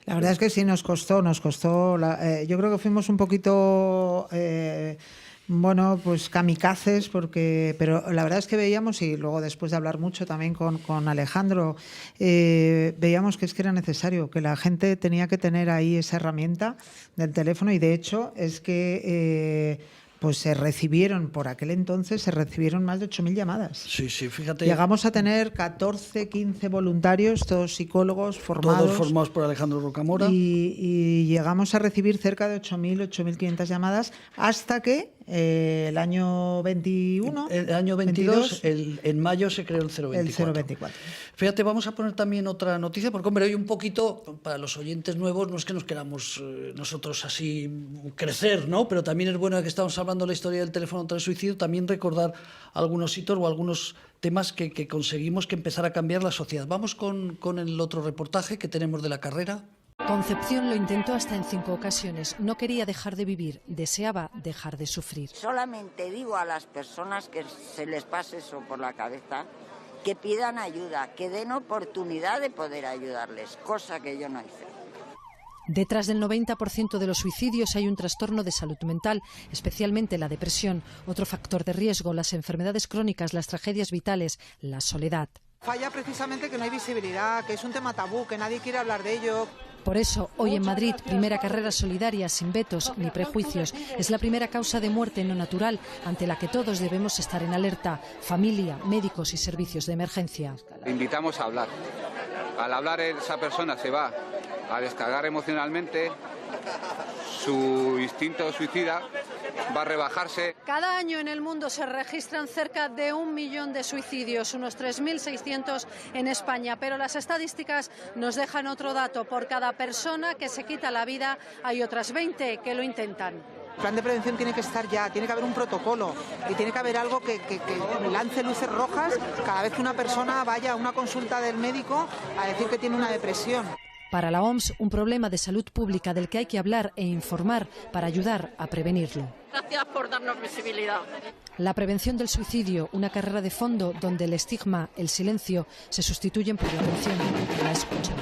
La verdad es que sí nos costó. Yo creo que fuimos un poquito... Bueno, pues kamikazes, pero la verdad es que veíamos, y luego después de hablar mucho también con Alejandro, veíamos que era necesario, que la gente tenía que tener ahí esa herramienta del teléfono, y de hecho es que pues por aquel entonces se recibieron más de 8.000 llamadas. Sí, fíjate. Llegamos a tener 14, 15 voluntarios, todos psicólogos formados. Todos formados por Alejandro Rocamora. Y llegamos a recibir cerca de 8.000, 8.500 llamadas hasta que el año 21... El año 22, en mayo se creó el 024. El 024. Fíjate, vamos a poner también otra noticia, porque hombre, hoy un poquito, para los oyentes nuevos, no es que nos queramos nosotros así crecer, ¿no? Pero también es bueno que estamos hablando de la historia del teléfono contra el suicidio, también recordar algunos hitos o algunos temas que conseguimos que empezar a cambiar la sociedad. Vamos con el otro reportaje que tenemos de la carrera. Concepción lo intentó hasta en 5 ocasiones. No quería dejar de vivir, deseaba dejar de sufrir. Solamente digo a las personas que se les pase eso por la cabeza, que pidan ayuda, que den oportunidad de poder ayudarles, cosa que yo no hice. Detrás del 90% de los suicidios hay un trastorno de salud mental, especialmente la depresión, otro factor de riesgo, las enfermedades crónicas, las tragedias vitales, la soledad. Falla precisamente que no hay visibilidad, que es un tema tabú, que nadie quiere hablar de ello. Por eso, hoy en Madrid, primera carrera solidaria, sin vetos ni prejuicios, es la primera causa de muerte no natural ante la que todos debemos estar en alerta, familia, médicos y servicios de emergencia. Invitamos a hablar. Al hablar esa persona se va a descargar emocionalmente su instinto suicida va a rebajarse. Cada año en el mundo se registran cerca de 1 millón de suicidios, unos 3.600 en España, pero las estadísticas nos dejan otro dato: por cada persona que se quita la vida hay otras 20 que lo intentan. El plan de prevención tiene que estar ya, tiene que haber un protocolo y tiene que haber algo que lance luces rojas cada vez que una persona vaya a una consulta del médico a decir que tiene una depresión. Para la OMS, un problema de salud pública del que hay que hablar e informar para ayudar a prevenirlo. Gracias por darnos visibilidad. La prevención del suicidio, una carrera de fondo donde el estigma, el silencio, se sustituyen por la atención, la escucha.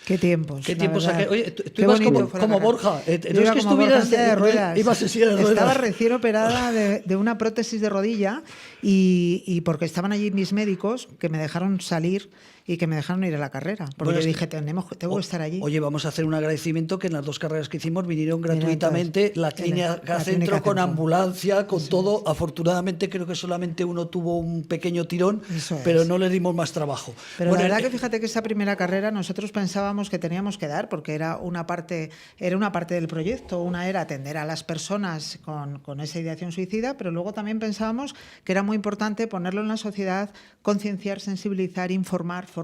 Qué tiempos. Qué tiempos. Oye, tú Qué ibas bonito como Borja. No es que estuvieras de ruedas. Ibas en silla de ruedas. Estaba recién operada de una prótesis de rodilla y porque estaban allí mis médicos que me dejaron salir y que me dejaron ir a la carrera. Porque yo dije, tengo que estar allí. Oye, vamos a hacer un agradecimiento que en las 2 carreras que hicimos vinieron gratuitamente la clínica centro con ambulancia, con todo. Afortunadamente creo que solamente uno tuvo un pequeño tirón, pero no le dimos más trabajo. Pero la verdad que fíjate que esa primera carrera nosotros pensábamos que teníamos que dar, porque era una parte del proyecto. Una era atender a las personas con esa ideación suicida, pero luego también pensábamos que era muy importante ponerlo en la sociedad, concienciar, sensibilizar, informar, formar,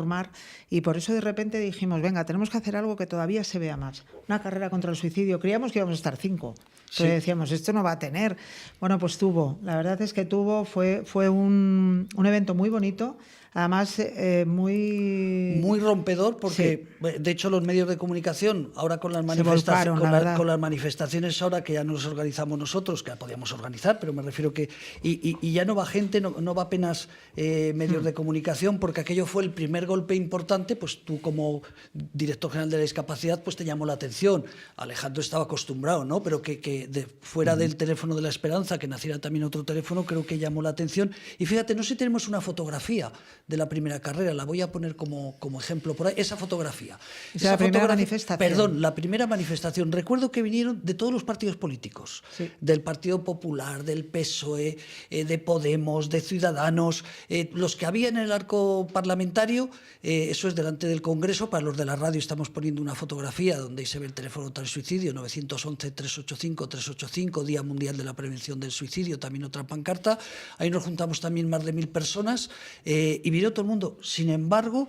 y por eso de repente dijimos, venga, tenemos que hacer algo que todavía se vea más. Una carrera contra el suicidio. Creíamos que íbamos a estar 5. Pero decíamos, esto no va a tener. Bueno, pues tuvo. La verdad es que fue un evento muy bonito. Además, muy rompedor, porque de hecho los medios de comunicación, ahora con las manifestaciones ahora que ya nos organizamos nosotros, que ya podíamos organizar, pero me refiero que y ya no va gente, no va apenas medios de comunicación, porque aquello fue el primer golpe importante. Pues tú como director general de la discapacidad pues te llamó la atención. Alejandro estaba acostumbrado, ¿no? Pero que fuera del teléfono de la esperanza, que naciera también otro teléfono, creo que llamó la atención. Y fíjate, no sé si tenemos una fotografía de la primera carrera, la voy a poner como ejemplo por ahí, esa fotografía. La primera manifestación. Perdón, la primera manifestación. Recuerdo que vinieron de todos los partidos políticos, del Partido Popular, del PSOE, de Podemos, de Ciudadanos, los que había en el arco parlamentario, eso es delante del Congreso. Para los de la radio estamos poniendo una fotografía donde ahí se ve el teléfono contra el suicidio, 911-385-385, Día Mundial de la Prevención del Suicidio, también otra pancarta. Ahí nos juntamos también más de 1000 personas y vino todo el mundo. Sin embargo,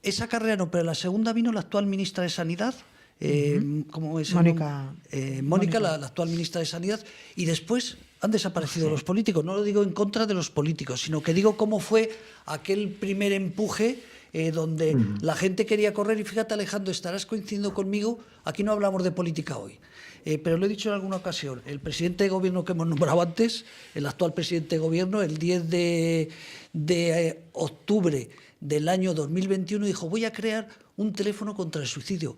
esa carrera no, pero la segunda vino la actual ministra de Sanidad, ¿cómo es? Mónica, la actual ministra de Sanidad, y después han desaparecido los políticos. No lo digo en contra de los políticos, sino que digo cómo fue aquel primer empuje donde la gente quería correr. Y fíjate, Alejandro, estarás coincidiendo conmigo, aquí no hablamos de política hoy. Pero lo he dicho en alguna ocasión, el presidente de gobierno que hemos nombrado antes, el actual presidente de gobierno, el 10 de octubre del año 2021 dijo, voy a crear un teléfono contra el suicidio.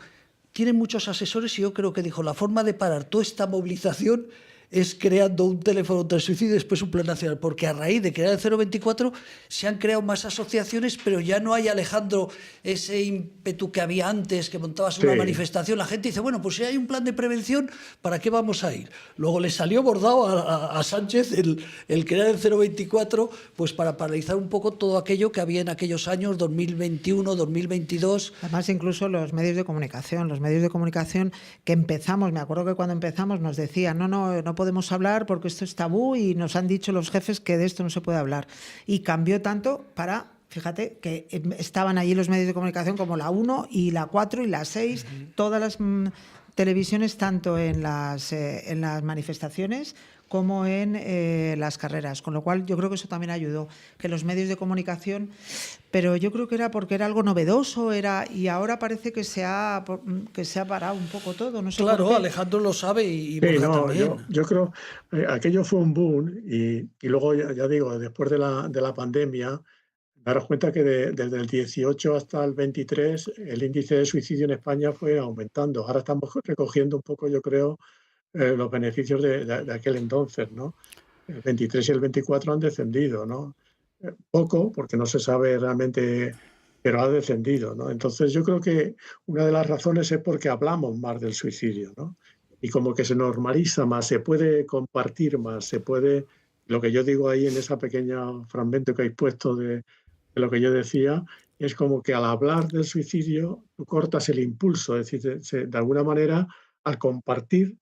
Tiene muchos asesores y yo creo que dijo, la forma de parar toda esta movilización es creando un teléfono contra el suicidio y después un plan nacional, porque a raíz de crear el 024 se han creado más asociaciones, pero ya no hay, Alejandro, ese ímpetu que había antes, que montabas una manifestación. La gente dice, bueno, pues si hay un plan de prevención, ¿para qué vamos a ir? Luego le salió bordado a Sánchez el crear el 024, pues para paralizar un poco todo aquello que había en aquellos años, 2021, 2022. Además, incluso los medios de comunicación que empezamos, me acuerdo que cuando empezamos nos decían, no podemos hablar porque esto es tabú y nos han dicho los jefes que de esto no se puede hablar. Y cambió tanto para, fíjate, que estaban allí los medios de comunicación como la 1 y la 4 y la 6, todas las televisiones, tanto en las manifestaciones como en las carreras, con lo cual yo creo que eso también ayudó, que los medios de comunicación, pero yo creo que era porque era algo novedoso, y ahora parece que se ha parado un poco todo. No sé. Claro, Alejandro lo sabe y también. Yo creo aquello fue un boom y luego ya digo, después de la pandemia, daros cuenta que desde el 18 hasta el 23 el índice de suicidio en España fue aumentando. Ahora estamos recogiendo un poco, yo creo, los beneficios de aquel entonces, ¿no? El 23 y el 24 han descendido, ¿no? Poco, porque no se sabe realmente, pero ha descendido, ¿no? Entonces yo creo que una de las razones es porque hablamos más del suicidio, ¿no? Y como que se normaliza más, se puede compartir más, se puede, lo que yo digo ahí en ese pequeño fragmento que habéis puesto de lo que yo decía, es como que al hablar del suicidio tú cortas el impulso, es decir, de alguna manera al compartir,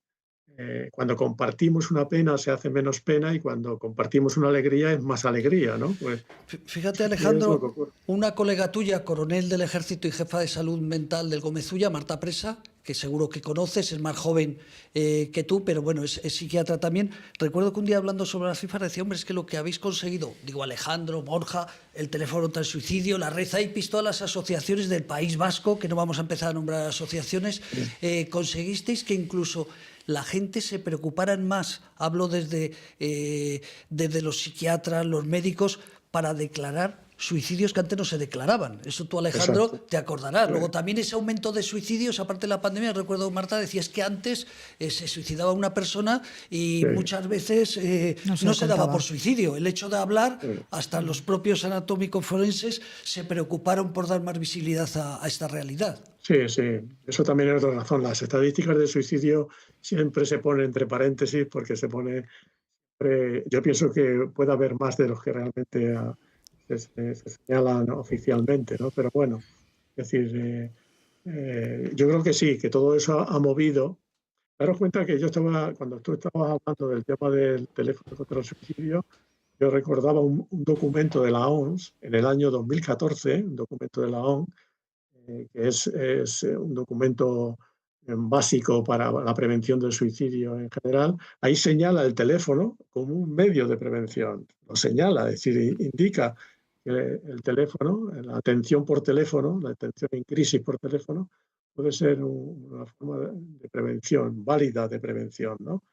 cuando compartimos una pena se hace menos pena y cuando compartimos una alegría es más alegría, ¿no? Pues Fíjate, es lo que Alejandro, ocurre. una colega tuya, coronel del Ejército y jefa de salud mental del Gómez-Ulla, Marta Presa, que seguro que conoces, es más joven que tú, pero bueno, es psiquiatra también. Recuerdo que un día hablando sobre las cifras decía, hombre, es que lo que habéis conseguido, digo, Alejandro, Borja, el teléfono contra el suicidio, la red AIPIS, todas las asociaciones del País Vasco, que no vamos a empezar a nombrar asociaciones, conseguisteis que incluso la gente se preocuparan más, hablo desde los psiquiatras, los médicos, para declarar suicidios que antes no se declaraban. Eso tú, Alejandro, Exacto. te acordarás. Luego también ese aumento de suicidios, aparte de la pandemia, recuerdo, Marta, decías que antes se suicidaba una persona y muchas veces no se daba por suicidio. El hecho de hablar, hasta los propios anatómicos forenses se preocuparon por dar más visibilidad a esta realidad. Sí, sí, eso también es otra razón. Las estadísticas de suicidio siempre se ponen entre paréntesis porque se pone... yo pienso que puede haber más de los que realmente se señalan oficialmente, ¿no? Pero bueno, es decir, yo creo que sí, que todo eso ha movido. Daros cuenta que cuando tú estabas hablando del tema del teléfono contra el suicidio, yo recordaba un documento de la OMS en el año 2014, un documento de la OMS, que es un documento básico para la prevención del suicidio en general. Ahí señala el teléfono como un medio de prevención. Lo señala, es decir, indica que el teléfono, la atención por teléfono, la atención en crisis por teléfono, puede ser una forma de prevención, válida de prevención, ¿no?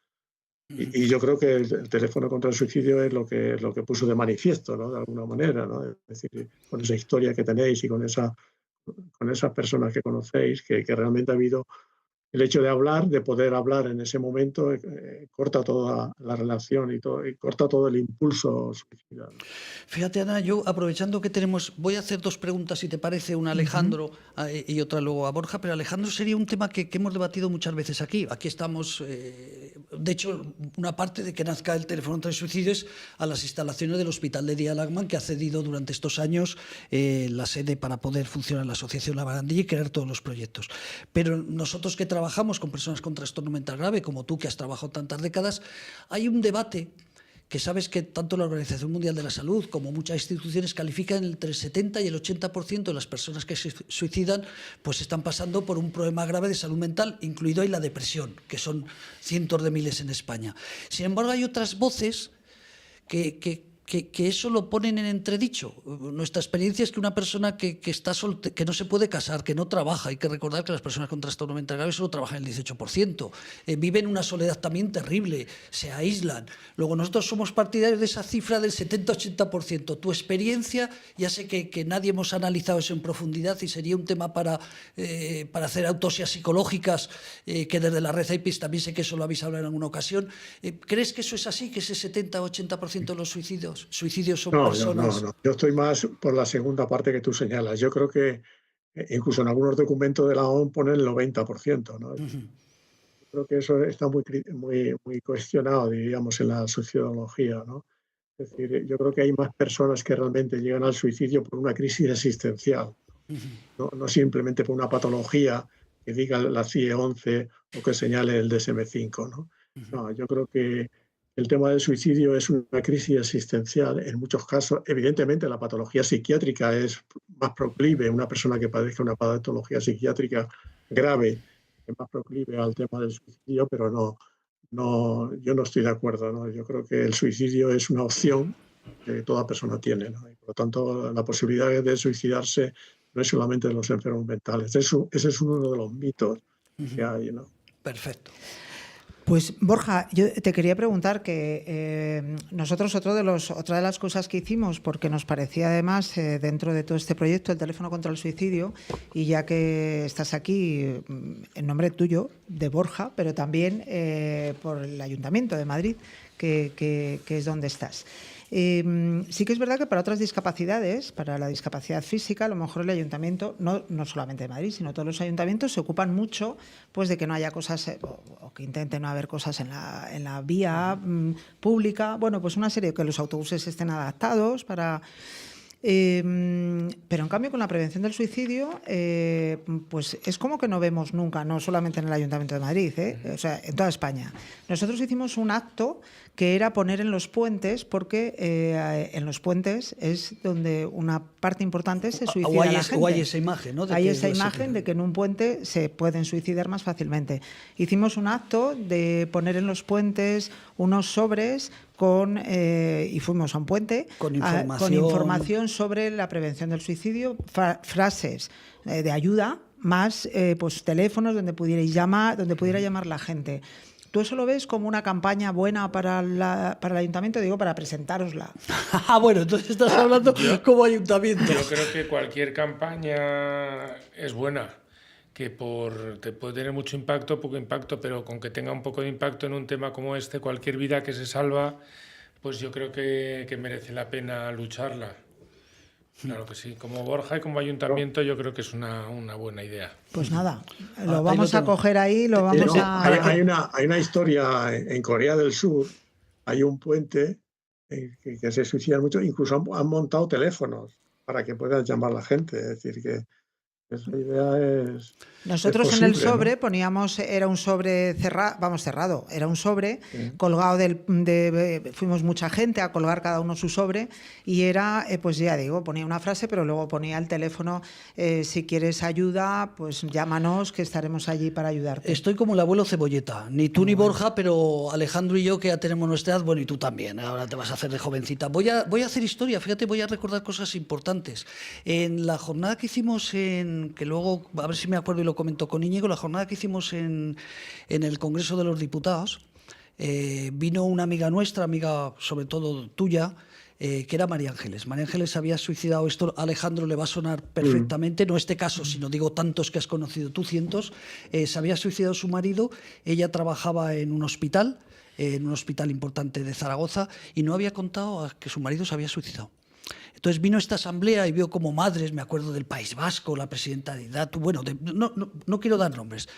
Y yo creo que el teléfono contra el suicidio es lo que puso de manifiesto, ¿no? De alguna manera, ¿no? Es decir, con esa historia que tenéis y con esas personas que conocéis, que realmente ha habido el hecho de hablar, de poder hablar en ese momento, corta toda la relación y corta todo el impulso suicida. Fíjate, Ana, yo aprovechando que voy a hacer dos preguntas, si te parece, una a Alejandro y otra luego a Borja, pero Alejandro sería un tema que hemos debatido muchas veces aquí. Aquí estamos, de hecho, una parte de que nazca el teléfono contra el suicidio es a las instalaciones del Hospital de Día Lagman, que ha cedido durante estos años la sede para poder funcionar la Asociación La Barandilla y crear todos los proyectos. Pero nosotros que trabajamos con personas con trastorno mental grave, como tú que has trabajado tantas décadas, hay un debate que sabes que tanto la Organización Mundial de la Salud como muchas instituciones califican entre el 70 y el 80% de las personas que se suicidan pues están pasando por un problema grave de salud mental, incluido ahí la depresión, que son cientos de miles en España. Sin embargo, hay otras voces que eso lo ponen en entredicho. Nuestra experiencia es que una persona que no se puede casar, que no trabaja, hay que recordar que las personas con trastorno mental grave solo trabajan el 18%, viven una soledad también terrible, se aíslan. Luego nosotros somos partidarios de esa cifra del 70-80%. Tu experiencia, ya sé que nadie hemos analizado eso en profundidad y sería un tema para hacer autopsias psicológicas, que desde la red AIPIS también sé que eso lo habéis hablado en alguna ocasión. ¿Crees que eso es así, que ese 70-80% de los suicidios son personas? No. Yo estoy más por la segunda parte que tú señalas. Yo creo que incluso en algunos documentos de la OMS ponen el 90%, ¿no? Yo creo que eso está muy cuestionado, diríamos, en la sociología, ¿no? Es decir, yo creo que hay más personas que realmente llegan al suicidio por una crisis existencial, no simplemente por una patología que diga la CIE-11 o que señale el DSM-5, ¿no? No, yo creo que el tema del suicidio es una crisis existencial en muchos casos. Evidentemente, la patología psiquiátrica es más proclive, una persona que padezca una patología psiquiátrica grave es más proclive al tema del suicidio, pero yo no estoy de acuerdo, ¿no? Yo creo que el suicidio es una opción que toda persona tiene, ¿no? Y por lo tanto, la posibilidad de suicidarse no es solamente de los enfermos mentales. Ese es uno de los mitos que hay, ¿no? Perfecto. Pues Borja, yo te quería preguntar que nosotros otra de las cosas que hicimos, porque nos parecía además dentro de todo este proyecto el teléfono contra el suicidio, y ya que estás aquí en nombre tuyo, de Borja, pero también por el Ayuntamiento de Madrid, que es donde estás. Sí que es verdad que para otras discapacidades, para la discapacidad física, a lo mejor el ayuntamiento, no solamente de Madrid, sino todos los ayuntamientos se ocupan mucho pues de que no haya cosas o que intenten no haber cosas en la vía pública. Bueno, pues una serie, que los autobuses estén adaptados para... Pero en cambio con la prevención del suicidio, pues es como que no vemos nunca, no solamente en el Ayuntamiento de Madrid, o sea, en toda España. Nosotros hicimos un acto que era poner en los puentes, porque en los puentes es donde una parte importante se suicida la gente. O hay esa imagen, ¿no? Hay esa imagen de que en un puente se pueden suicidar más fácilmente. Hicimos un acto de poner en los puentes unos sobres y fuimos a un puente con información sobre la prevención del suicidio, frases de ayuda, más pues teléfonos donde pudiera llamar la gente. ¿Tú eso lo ves como una campaña buena para el ayuntamiento? Digo, para presentárosla. Bueno, entonces estás hablando como ayuntamiento. Yo creo que cualquier campaña es buena, que te puede tener mucho impacto, poco impacto, pero con que tenga un poco de impacto en un tema como este, cualquier vida que se salva, pues yo creo que merece la pena lucharla. Claro que sí, como Borja y como ayuntamiento yo creo que es una buena idea. Pues nada, lo vamos a coger ahí, lo vamos Hay una historia en Corea del Sur, hay un puente que se suicidan mucho, incluso han montado teléfonos para que puedan llamar a la gente, es decir que esa idea es... Nosotros posible, en el sobre, ¿no? Poníamos, era un sobre cerrado, era un sobre colgado fuimos mucha gente a colgar cada uno su sobre y era, pues ya digo, ponía una frase, pero luego ponía el teléfono, si quieres ayuda, pues llámanos que estaremos allí para ayudarte. Estoy como el abuelo Cebolleta, ni tú ni Borja, pero Alejandro y yo que ya tenemos nuestra edad, bueno, y tú también, ahora te vas a hacer de jovencita. Voy a hacer historia, fíjate, voy a recordar cosas importantes. En la jornada que hicimos que luego, a ver si me acuerdo y lo comento con Íñigo, la jornada que hicimos en el Congreso de los Diputados, vino una amiga nuestra, amiga sobre todo tuya, que era María Ángeles. María Ángeles había suicidado, esto a Alejandro le va a sonar perfectamente, no este caso, sino digo tantos que has conocido tú, cientos. Se había suicidado su marido, ella trabajaba en un hospital importante de Zaragoza, y no había contado que su marido se había suicidado. Entonces vino esta asamblea y vio como madres, me acuerdo del País Vasco, la presidenta de IDATU, bueno, no quiero dar nombres,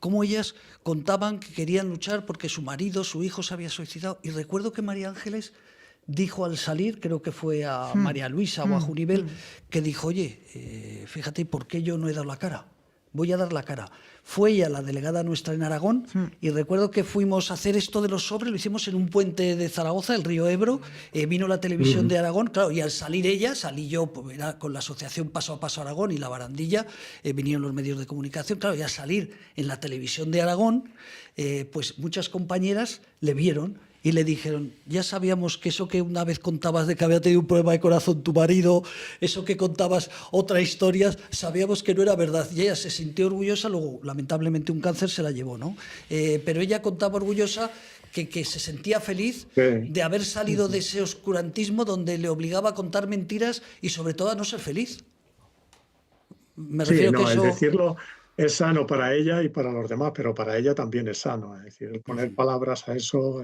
cómo ellas contaban que querían luchar porque su marido, su hijo se había suicidado. Y recuerdo que María Ángeles dijo al salir, creo que fue a María Luisa o a Junibel, que dijo, oye, fíjate, ¿por qué yo no he dado la cara? Voy a dar la cara. Fue ella la delegada nuestra en Aragón y recuerdo que fuimos a hacer esto de los sobres, lo hicimos en un puente de Zaragoza, el río Ebro, vino la televisión de Aragón, claro, y al salir ella, salí yo pues, con la asociación Paso a Paso Aragón y La Barandilla, vinieron los medios de comunicación, claro, y al salir en la televisión de Aragón, pues muchas compañeras le vieron y le dijeron, ya sabíamos que eso que una vez contabas de que había tenido un problema de corazón tu marido, eso que contabas otras historias, sabíamos que no era verdad. Y ella se sintió orgullosa, luego lamentablemente un cáncer se la llevó, ¿no? Pero ella contaba orgullosa que se sentía feliz de haber salido de ese oscurantismo donde le obligaba a contar mentiras y sobre todo a no ser feliz. Me refiero que eso... el decirlo es sano para ella y para los demás, pero para ella también es sano. Es decir, el poner palabras a eso...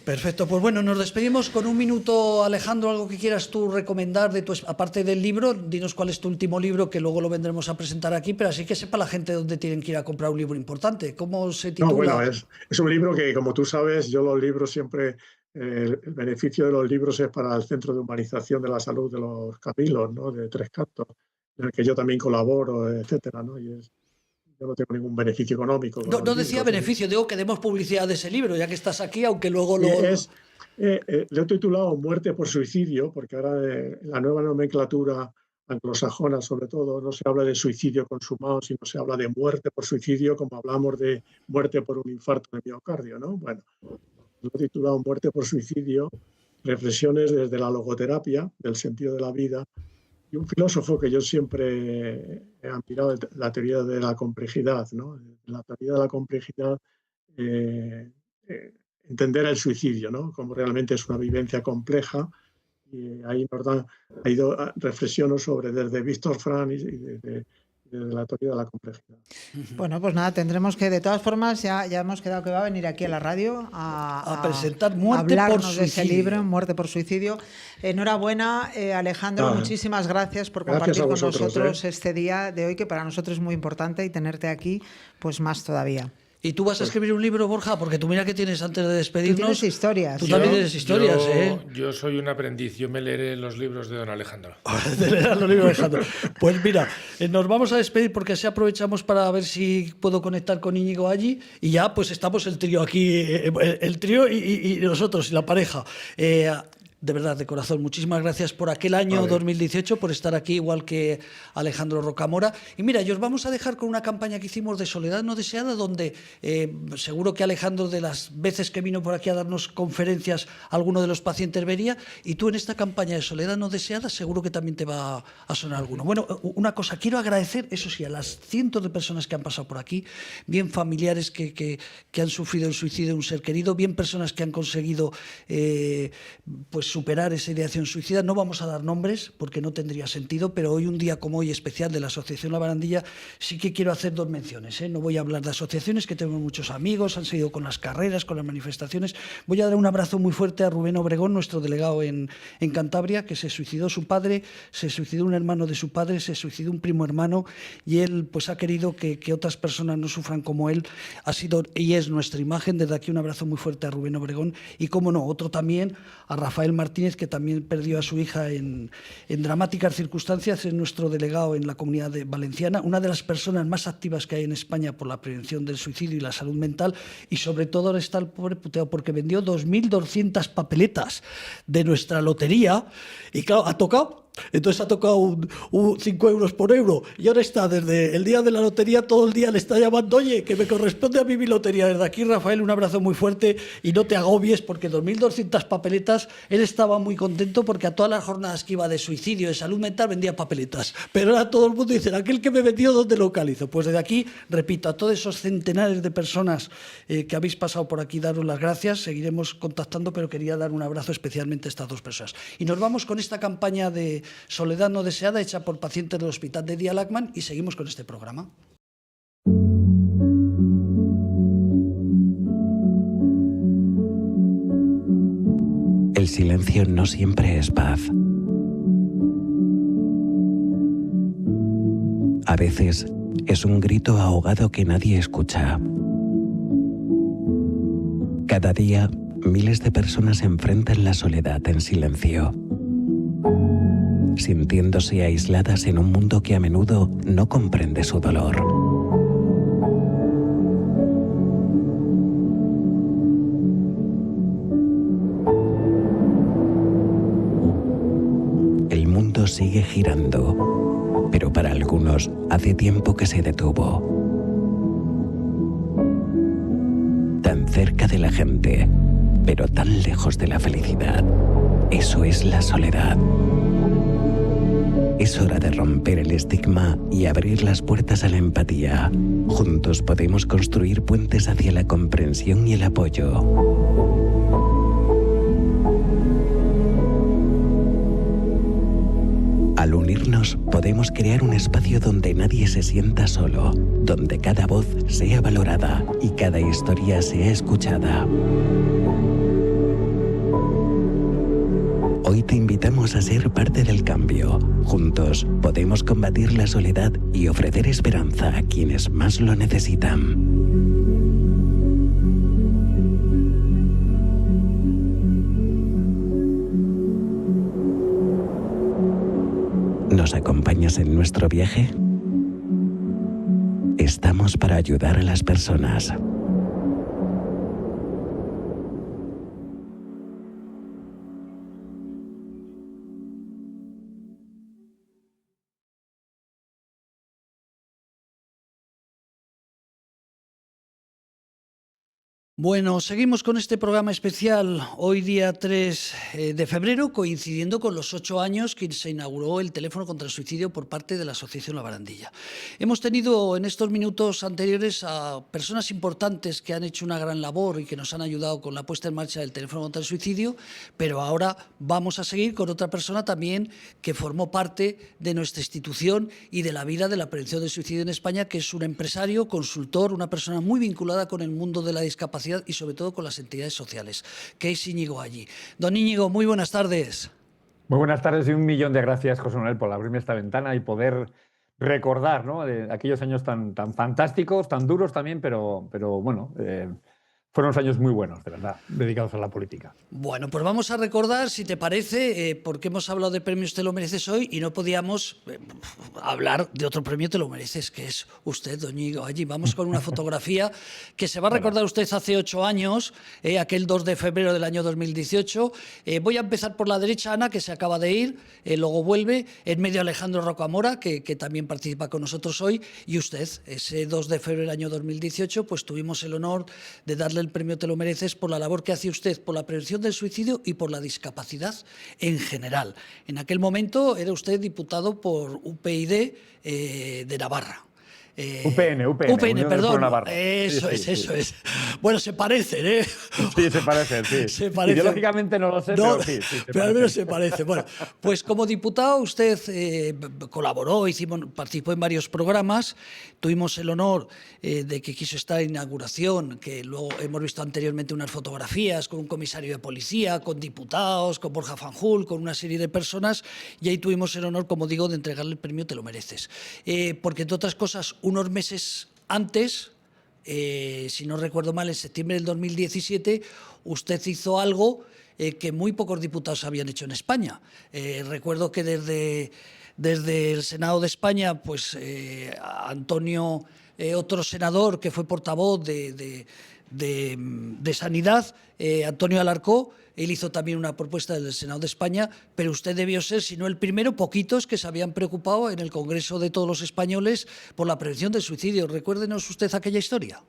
Perfecto, pues bueno, nos despedimos con un minuto. Alejandro, algo que quieras tú recomendar, aparte del libro, dinos cuál es tu último libro, que luego lo vendremos a presentar aquí, pero así que sepa la gente dónde tienen que ir a comprar un libro importante. ¿Cómo se titula? No, bueno, es un libro que, como tú sabes, yo los libros siempre, el beneficio de los libros es para el Centro de Humanización de la Salud de los Capilos, ¿no? De Tres Cantos, en el que yo también colaboro, etcétera, ¿no? Yo no tengo ningún beneficio económico. No decía beneficio, digo que demos publicidad de ese libro, ya que estás aquí, aunque luego lo... lo he titulado Muerte por suicidio, porque ahora la nueva nomenclatura anglosajona, sobre todo, no se habla de suicidio consumado, sino se habla de muerte por suicidio, como hablamos de muerte por un infarto de miocardio, ¿no? Bueno, lo he titulado Muerte por suicidio, reflexiones desde la logoterapia, del sentido de la vida, y un filósofo que yo siempre he admirado, la teoría de la complejidad, ¿no? La teoría de la complejidad, entender el suicidio, ¿no? Como realmente es una vivencia compleja, y ahí nos hay reflexiones sobre desde Víctor Frank y desde la teoría de la complejidad. Bueno, pues nada, tendremos que, de todas formas, ya hemos quedado que va a venir aquí a la radio a presentar Muerte por Suicidio. De ese libro, Muerte por Suicidio. Enhorabuena, Alejandro, muchísimas gracias por compartir con nosotros este día de hoy, que para nosotros es muy importante, y tenerte aquí, pues más todavía. ¿Y tú vas a escribir un libro, Borja? Porque tú mira que tienes antes de despedirnos. Tú tienes historias. Tú también tienes historias, Yo soy un aprendiz, yo me leeré los libros de don Alejandro. Te leerás los libros de Alejandro. Pues mira, nos vamos a despedir porque así aprovechamos para ver si puedo conectar con Íñigo allí y ya pues estamos el trío aquí, el trío y nosotros, y la pareja. De verdad, de corazón, muchísimas gracias por aquel año 2018, por estar aquí, igual que Alejandro Rocamora. Y mira, os vamos a dejar con una campaña que hicimos de Soledad no deseada, donde seguro que Alejandro, de las veces que vino por aquí a darnos conferencias, alguno de los pacientes vería, y tú en esta campaña de Soledad no deseada seguro que también te va a sonar alguno. Bueno, una cosa, quiero agradecer, eso sí, a las cientos de personas que han pasado por aquí, bien familiares que han sufrido el suicidio de un ser querido, bien personas que han conseguido pues superar esa ideación suicida. No vamos a dar nombres porque no tendría sentido, pero hoy, un día como hoy especial de la Asociación La Barandilla, sí que quiero hacer dos menciones. No voy a hablar de asociaciones, que tenemos muchos amigos, han seguido con las carreras, con las manifestaciones. Voy a dar un abrazo muy fuerte a Rubén Obregón, nuestro delegado en Cantabria, que se suicidó su padre, se suicidó un hermano de su padre, se suicidó un primo hermano, y él pues ha querido que otras personas no sufran como él. Ha sido y es nuestra imagen. Desde aquí un abrazo muy fuerte a Rubén Obregón, y como no, otro también a Rafael Martínez, que también perdió a su hija en dramáticas circunstancias. Es nuestro delegado en la Comunidad Valenciana, una de las personas más activas que hay en España por la prevención del suicidio y la salud mental, y sobre todo ahora está el pobre puteado porque vendió 2.200 papeletas de nuestra lotería, y claro, ha tocado. Entonces ha tocado 5 euros por euro, y ahora está desde el día de la lotería, todo el día le está llamando: oye, que me corresponde a mí mi lotería. Desde aquí, Rafael, un abrazo muy fuerte, y no te agobies porque 2.200 papeletas, él estaba muy contento porque a todas las jornadas que iba de suicidio, de salud mental, vendía papeletas, pero ahora todo el mundo dice: aquel que me vendió, ¿dónde localizo? Pues desde aquí, repito, a todos esos centenares de personas que habéis pasado por aquí, daros las gracias. Seguiremos contactando, pero quería dar un abrazo especialmente a estas dos personas. Y nos vamos con esta campaña de Soledad no deseada, hecha por pacientes del Hospital de Día Lachman, y seguimos con este programa. El silencio no siempre es paz. A veces es un grito ahogado que nadie escucha. Cada día, miles de personas enfrentan la soledad en silencio, sintiéndose aisladas en un mundo que a menudo no comprende su dolor. El mundo sigue girando, pero para algunos hace tiempo que se detuvo. Tan cerca de la gente, pero tan lejos de la felicidad. Eso es la soledad. Es hora de romper el estigma y abrir las puertas a la empatía. Juntos podemos construir puentes hacia la comprensión y el apoyo. Al unirnos, podemos crear un espacio donde nadie se sienta solo, donde cada voz sea valorada y cada historia sea escuchada. Hoy te invitamos a ser parte del cambio. Juntos podemos combatir la soledad y ofrecer esperanza a quienes más lo necesitan. ¿Nos acompañas en nuestro viaje? Estamos para ayudar a las personas. Bueno, seguimos con este programa especial, hoy día 3 de febrero, coincidiendo con los 8 años que se inauguró el teléfono contra el suicidio por parte de la Asociación La Barandilla. Hemos tenido en estos minutos anteriores a personas importantes que han hecho una gran labor y que nos han ayudado con la puesta en marcha del teléfono contra el suicidio, pero ahora vamos a seguir con otra persona también que formó parte de nuestra institución y de la vida de la prevención del suicidio en España, que es un empresario, consultor, una persona muy vinculada con el mundo de la discapacidad y sobre todo con las entidades sociales, que es Íñigo Allí. Don Íñigo, muy buenas tardes. Muy buenas tardes y 1.000.000 de gracias, José Manuel, por abrirme esta ventana y poder recordar, ¿no? De aquellos años tan fantásticos, tan duros también, pero bueno, fueron unos años muy buenos, de verdad, dedicados a la política. Bueno, pues vamos a recordar, si te parece, porque hemos hablado de premios Te lo mereces hoy y no podíamos hablar de otro premio Te lo mereces, que es usted, don Íñigo. Allí vamos con una fotografía que se va a recordar usted hace 8 años, aquel 2 de febrero del año 2018. Voy a empezar por la derecha, Ana, que se acaba de ir, luego vuelve, en medio Alejandro Rocamora, que también participa con nosotros hoy, y usted, ese 2 de febrero del año 2018, pues tuvimos el honor de darle el premio Te lo mereces por la labor que hace usted por la prevención del suicidio y por la discapacidad en general. En aquel momento era usted diputado por UPyD de Navarra. UPN, perdón. Eso es. Bueno, se parecen, ¿eh? Sí, se parecen, sí. Se parecen. Ideológicamente no lo sé, no, pero sí. Pero al menos se parece. Bueno, pues como diputado usted colaboró, participó en varios programas. Tuvimos el honor de que quiso estar en inauguración, que luego hemos visto anteriormente unas fotografías con un comisario de policía, con diputados, con Borja Fanjul, con una serie de personas, y ahí tuvimos el honor, como digo, de entregarle el premio Te lo mereces. Porque, entre otras cosas, unos meses antes, si no recuerdo mal, en septiembre del 2017, usted hizo algo que muy pocos diputados habían hecho en España. Recuerdo que desde el Senado de España, pues Antonio, otro senador que fue portavoz de Sanidad, Antonio Alarcó, él hizo también una propuesta del Senado de España, pero usted debió ser, si no el primero, poquitos que se habían preocupado en el Congreso de todos los españoles por la prevención del suicidio. Recuérdenos usted aquella historia.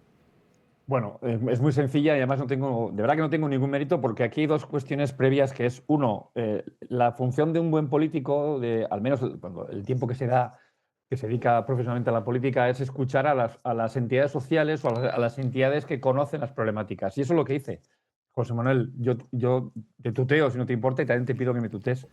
Bueno, es muy sencilla y además de verdad que no tengo ningún mérito, porque aquí hay dos cuestiones previas, que es, uno, la función de un buen político, al menos el tiempo que se dedica profesionalmente a la política, es escuchar a las entidades sociales o a las entidades que conocen las problemáticas. Y eso es lo que hice. José Manuel, yo te tuteo, si no te importa, y también te pido que me tutees.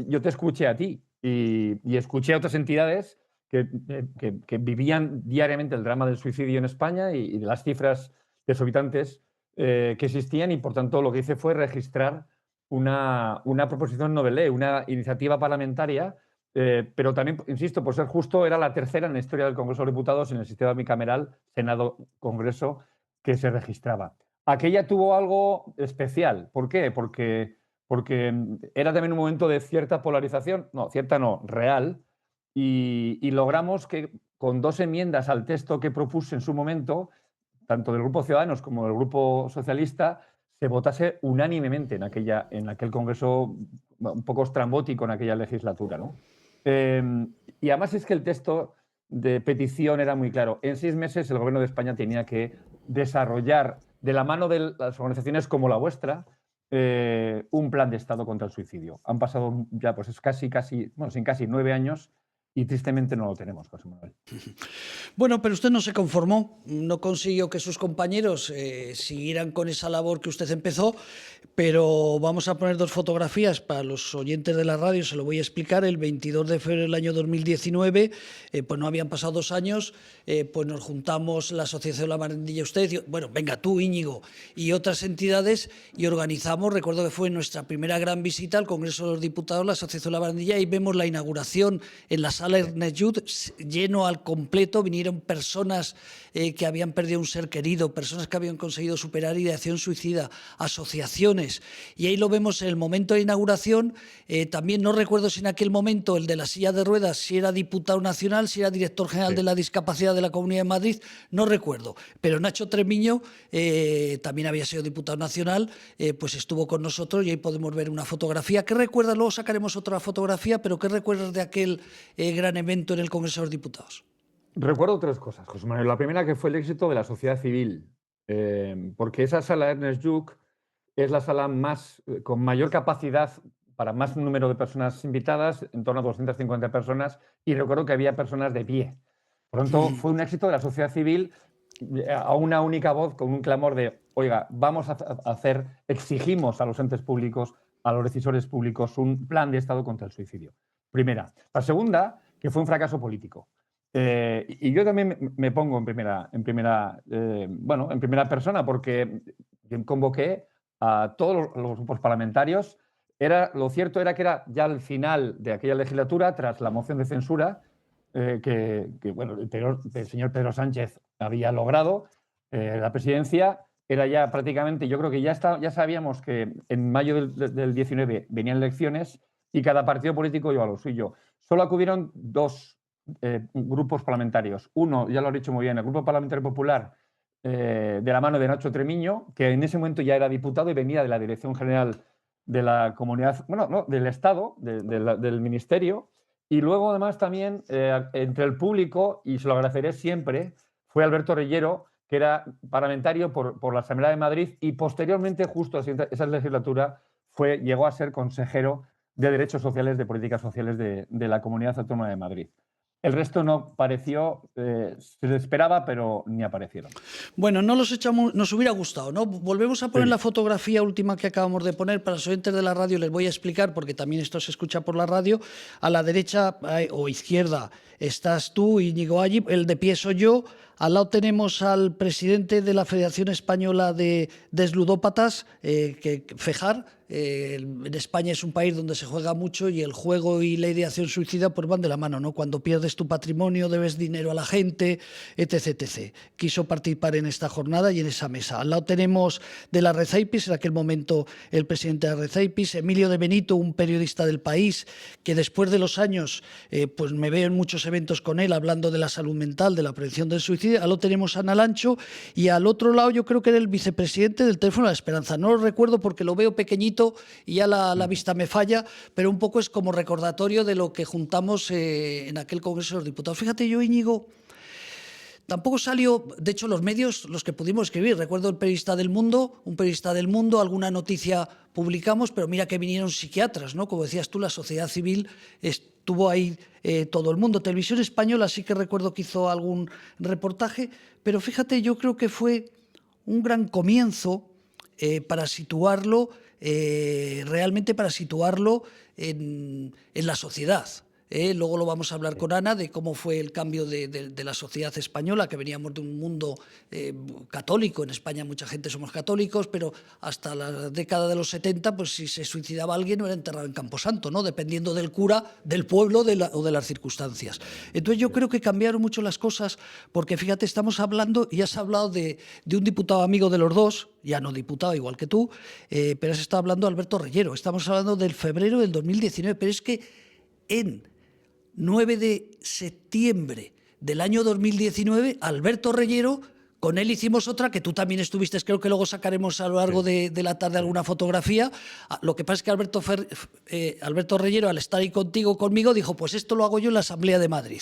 Yo te escuché a ti y escuché a otras entidades que vivían diariamente el drama del suicidio en España y de las cifras de sus habitantes que existían, y por tanto lo que hice fue registrar una proposición no de ley, una iniciativa parlamentaria, pero también, insisto, por ser justo, era la tercera en la historia del Congreso de los Diputados en el sistema bicameral, Senado-Congreso, que se registraba. Aquella tuvo algo especial. ¿Por qué? Porque era también un momento de cierta polarización, real, y logramos que con 2 enmiendas al texto que propuse en su momento, tanto del Grupo Ciudadanos como del Grupo Socialista, se votase unánimemente en aquel Congreso un poco estrambótico en aquella legislatura, ¿no? Y además es que el texto de petición era muy claro. En 6 meses el Gobierno de España tenía que desarrollar, de la mano de las organizaciones como la vuestra, un plan de Estado contra el suicidio. Han pasado ya pues casi 9 años y tristemente no lo tenemos, José Manuel. Bueno, pero usted no se conformó, no consiguió que sus compañeros siguieran con esa labor que usted empezó, pero vamos a poner 2 fotografías para los oyentes de la radio, se lo voy a explicar. El 22 de febrero del año 2019, pues no habían pasado 2 años, pues nos juntamos la Asociación La Barandilla, usted, bueno, venga tú, Íñigo, y otras entidades, y organizamos, recuerdo que fue nuestra primera gran visita al Congreso de los Diputados, la Asociación La Barandilla, y vemos la inauguración en la sala Ernest Lluch, lleno al completo. Vinieron personas que habían perdido un ser querido, personas que habían conseguido superar ideación suicida, asociaciones, y ahí lo vemos en el momento de inauguración. También no recuerdo si en aquel momento el de la silla de ruedas, si era diputado nacional, si era director general de la discapacidad de la Comunidad de Madrid, no recuerdo, pero Nacho Tremiño también había sido diputado nacional, pues estuvo con nosotros, y ahí podemos ver una fotografía. ¿Qué recuerdas? Luego sacaremos otra fotografía, pero ¿qué recuerdas de aquel gran evento en el Congreso de los Diputados? Recuerdo 3 cosas, José Manuel. La primera, que fue el éxito de la sociedad civil, porque esa sala Ernest Lluch es la sala con mayor capacidad para más número de personas invitadas, en torno a 250 personas, y recuerdo que había personas de pie. Por lo tanto, fue un éxito de la sociedad civil a una única voz, con un clamor de, oiga, vamos a exigimos a los entes públicos, a los decisores públicos, un plan de Estado contra el suicidio. Primera. La segunda, que fue un fracaso político. Y yo también me pongo en primera persona, porque convoqué a todos los grupos parlamentarios. Lo cierto era que era ya el final de aquella legislatura, tras la moción de censura, bueno, el señor Pedro Sánchez había logrado la presidencia. Era ya prácticamente, yo creo que ya sabíamos que en mayo del 19 venían elecciones y cada partido político iba a lo suyo. Solo acudieron dos grupos parlamentarios. Uno, ya lo ha dicho muy bien, el Grupo Parlamentario Popular, de la mano de Nacho Tremiño, que en ese momento ya era diputado y venía de la Dirección General de la Comunidad, bueno, no, del Estado, del Ministerio. Y luego, además, también entre el público, y se lo agradeceré siempre, fue Alberto Reyero, que era parlamentario por la Asamblea de Madrid y posteriormente, justo a esa legislatura, llegó a ser consejero de Derechos Sociales, de Políticas Sociales de la Comunidad Autónoma de Madrid. El resto no pareció, se le esperaba, pero ni aparecieron. Bueno, no los echamos, nos hubiera gustado, ¿no? Volvemos a poner la fotografía última que acabamos de poner. Para los oyentes de la radio les voy a explicar, porque también esto se escucha por la radio. A la derecha o izquierda estás tú, Íñigo Allí, el de pie soy yo. Al lado tenemos al presidente de la Federación Española de Ludópatas, Fejar. En España es un país donde se juega mucho y el juego y la ideación suicida pues van de la mano, ¿no? Cuando pierdes tu patrimonio, debes dinero a la gente, etc, etc. Quiso participar en esta jornada y en esa mesa. Al lado tenemos de la Rezaipis, en aquel momento el presidente de la Rezaipis, Emilio de Benito, un periodista del País, que después de los años pues me veo en muchos eventos con él hablando de la salud mental, de la prevención del suicidio. Al lado tenemos a Ana Lancho y al otro lado yo creo que era el vicepresidente del Teléfono de la Esperanza. No lo recuerdo porque lo veo pequeñito y ya la vista me falla, pero un poco es como recordatorio de lo que juntamos en aquel Congreso de los Diputados. Fíjate, yo, Íñigo, tampoco salió, de hecho, los medios, los que pudimos escribir. Recuerdo el periodista del Mundo, un periodista del Mundo, alguna noticia publicamos, pero mira que vinieron psiquiatras, ¿no? Como decías tú, la sociedad civil estuvo ahí todo el mundo. Televisión Española sí que recuerdo que hizo algún reportaje, pero fíjate, yo creo que fue un gran comienzo para situarlo, realmente para situarlo en la sociedad. Luego lo vamos a hablar con Ana de cómo fue el cambio de la sociedad española, que veníamos de un mundo católico. En España mucha gente somos católicos, pero hasta la década de los 70, pues si se suicidaba alguien no era enterrado en Camposanto, ¿no? Dependiendo del cura, del pueblo o de las circunstancias. Entonces yo creo que cambiaron mucho las cosas, porque fíjate, estamos hablando, y has hablado de un diputado amigo de los dos, ya no diputado igual que tú, pero has estado hablando de Alberto Reyero. Estamos hablando del febrero del 2019, pero es que en 9 de septiembre del año 2019, Alberto Reyero, con él hicimos otra, que tú también estuviste, creo que luego sacaremos a lo largo de la tarde alguna fotografía. Lo que pasa es que Alberto Reyero, al estar ahí conmigo, dijo, pues esto lo hago yo en la Asamblea de Madrid.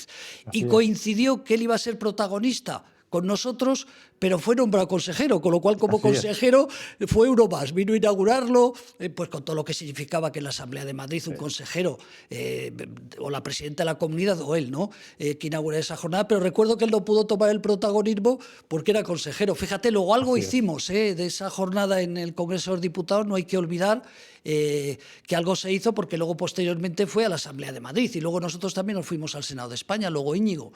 Y coincidió que él iba a ser protagonista con nosotros, pero fue nombrado consejero, con lo cual como consejero fue uno más. Vino a inaugurarlo, pues con todo lo que significaba que en la Asamblea de Madrid un consejero, o la presidenta de la comunidad, o él, ¿no?, que inaugurara esa jornada, pero recuerdo que él no pudo tomar el protagonismo porque era consejero. Fíjate, luego algo hicimos de esa jornada en el Congreso de los Diputados, no hay que olvidar que algo se hizo, porque luego posteriormente fue a la Asamblea de Madrid y luego nosotros también nos fuimos al Senado de España. Luego, Íñigo,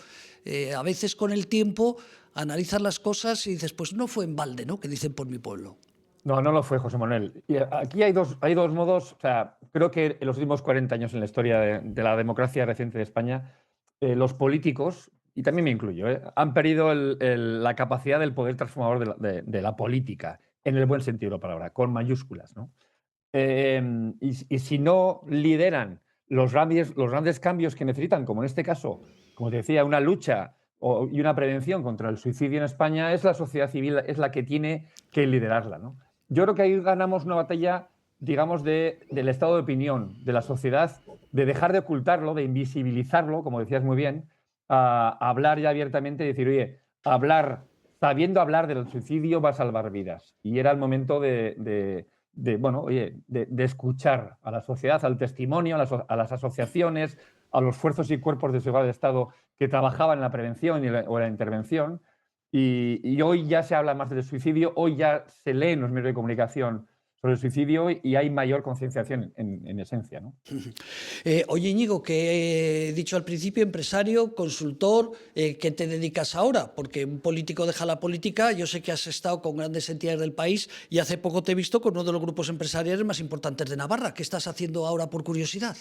a veces con el tiempo analizas las cosas y dices, pues no fue en balde, ¿no?, que dicen por mi pueblo. No, no lo fue, José Manuel. Y aquí hay dos modos. O sea, creo que en los últimos 40 años en la historia de la democracia reciente de España, los políticos, y también me incluyo, han perdido la capacidad del poder transformador de la política, en el buen sentido de la palabra, con mayúsculas, ¿no? Y si no lideran los grandes cambios que necesitan, como en este caso, como te decía, una lucha y una prevención contra el suicidio en España, es la sociedad civil, es la que tiene que liderarla, ¿no? Yo creo que ahí ganamos una batalla, digamos, del estado de opinión de la sociedad, de dejar de ocultarlo, de invisibilizarlo, como decías muy bien, a hablar ya abiertamente y decir, oye, sabiendo hablar del suicidio va a salvar vidas. Y era el momento de escuchar a la sociedad, al testimonio, a las asociaciones, a los fuerzas y cuerpos de seguridad del Estado que trabajaban en la prevención o en la intervención. Y hoy ya se habla más del suicidio, hoy ya se lee en los medios de comunicación sobre el suicidio y hay mayor concienciación en esencia, ¿no? Oye, Íñigo, que he dicho al principio, empresario, consultor, ¿qué te dedicas ahora? Porque un político deja la política. Yo sé que has estado con grandes entidades del país y hace poco te he visto con uno de los grupos empresariales más importantes de Navarra. ¿Qué estás haciendo ahora, por curiosidad?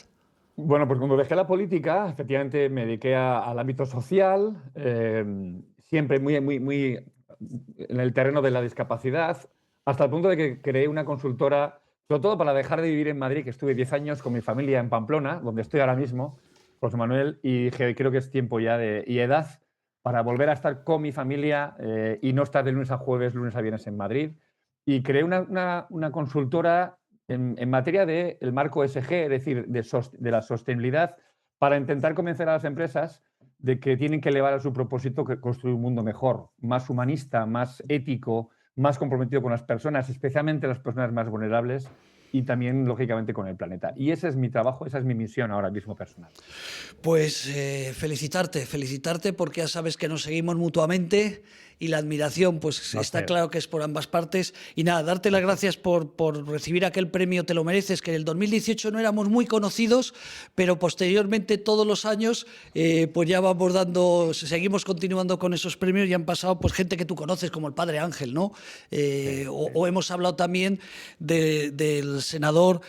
Bueno, pues cuando dejé la política, efectivamente me dediqué al ámbito social, siempre muy en el terreno de la discapacidad, hasta el punto de que creé una consultora, sobre todo para dejar de vivir en Madrid, que estuve 10 años con mi familia en Pamplona, donde estoy ahora mismo, José Manuel, y dije, creo que es tiempo ya y edad para volver a estar con mi familia y no estar de lunes a jueves, lunes a viernes en Madrid. Y creé una consultora en materia del marco ESG, es decir, de la sostenibilidad, para intentar convencer a las empresas de que tienen que elevar a su propósito que construir un mundo mejor, más humanista, más ético, más comprometido con las personas, especialmente las personas más vulnerables, y también, lógicamente, con el planeta. Y ese es mi trabajo, esa es mi misión ahora mismo personal. Pues felicitarte porque ya sabes que nos seguimos mutuamente y la admiración pues está claro que es por ambas partes. Y nada, darte las gracias por recibir aquel premio, te lo mereces, que en el 2018 no éramos muy conocidos, pero posteriormente todos los años pues ya vamos seguimos continuando con esos premios y han pasado pues gente que tú conoces como el Padre Ángel, ¿no? O hemos hablado también del senador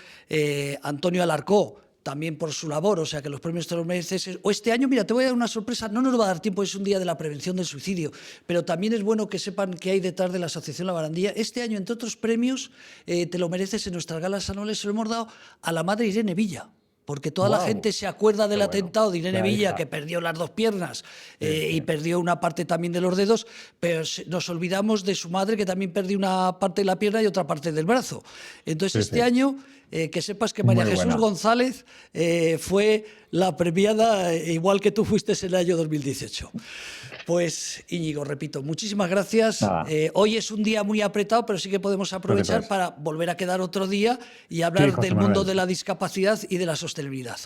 Antonio Alarcó, también por su labor, o sea que los premios te los mereces. O este año, mira, te voy a dar una sorpresa, no nos va a dar tiempo, es un día de la prevención del suicidio, pero también es bueno que sepan qué hay detrás de la Asociación La Barandilla. Este año, entre otros premios, te lo mereces, en nuestras galas anuales se lo hemos dado a la madre Irene Villa. Porque toda la gente se acuerda del atentado de Irene Villa, que perdió las 2 piernas y perdió una parte también de los dedos, pero nos olvidamos de su madre, que también perdió una parte de la pierna y otra parte del brazo. Entonces, este año, que sepas que María Jesús González fue la premiada, igual que tú fuiste en el año 2018. Pues, Íñigo, repito, muchísimas gracias. Hoy es un día muy apretado, pero sí que podemos aprovechar para volver a quedar otro día y hablar del mundo de la discapacidad y de la sostenibilidad.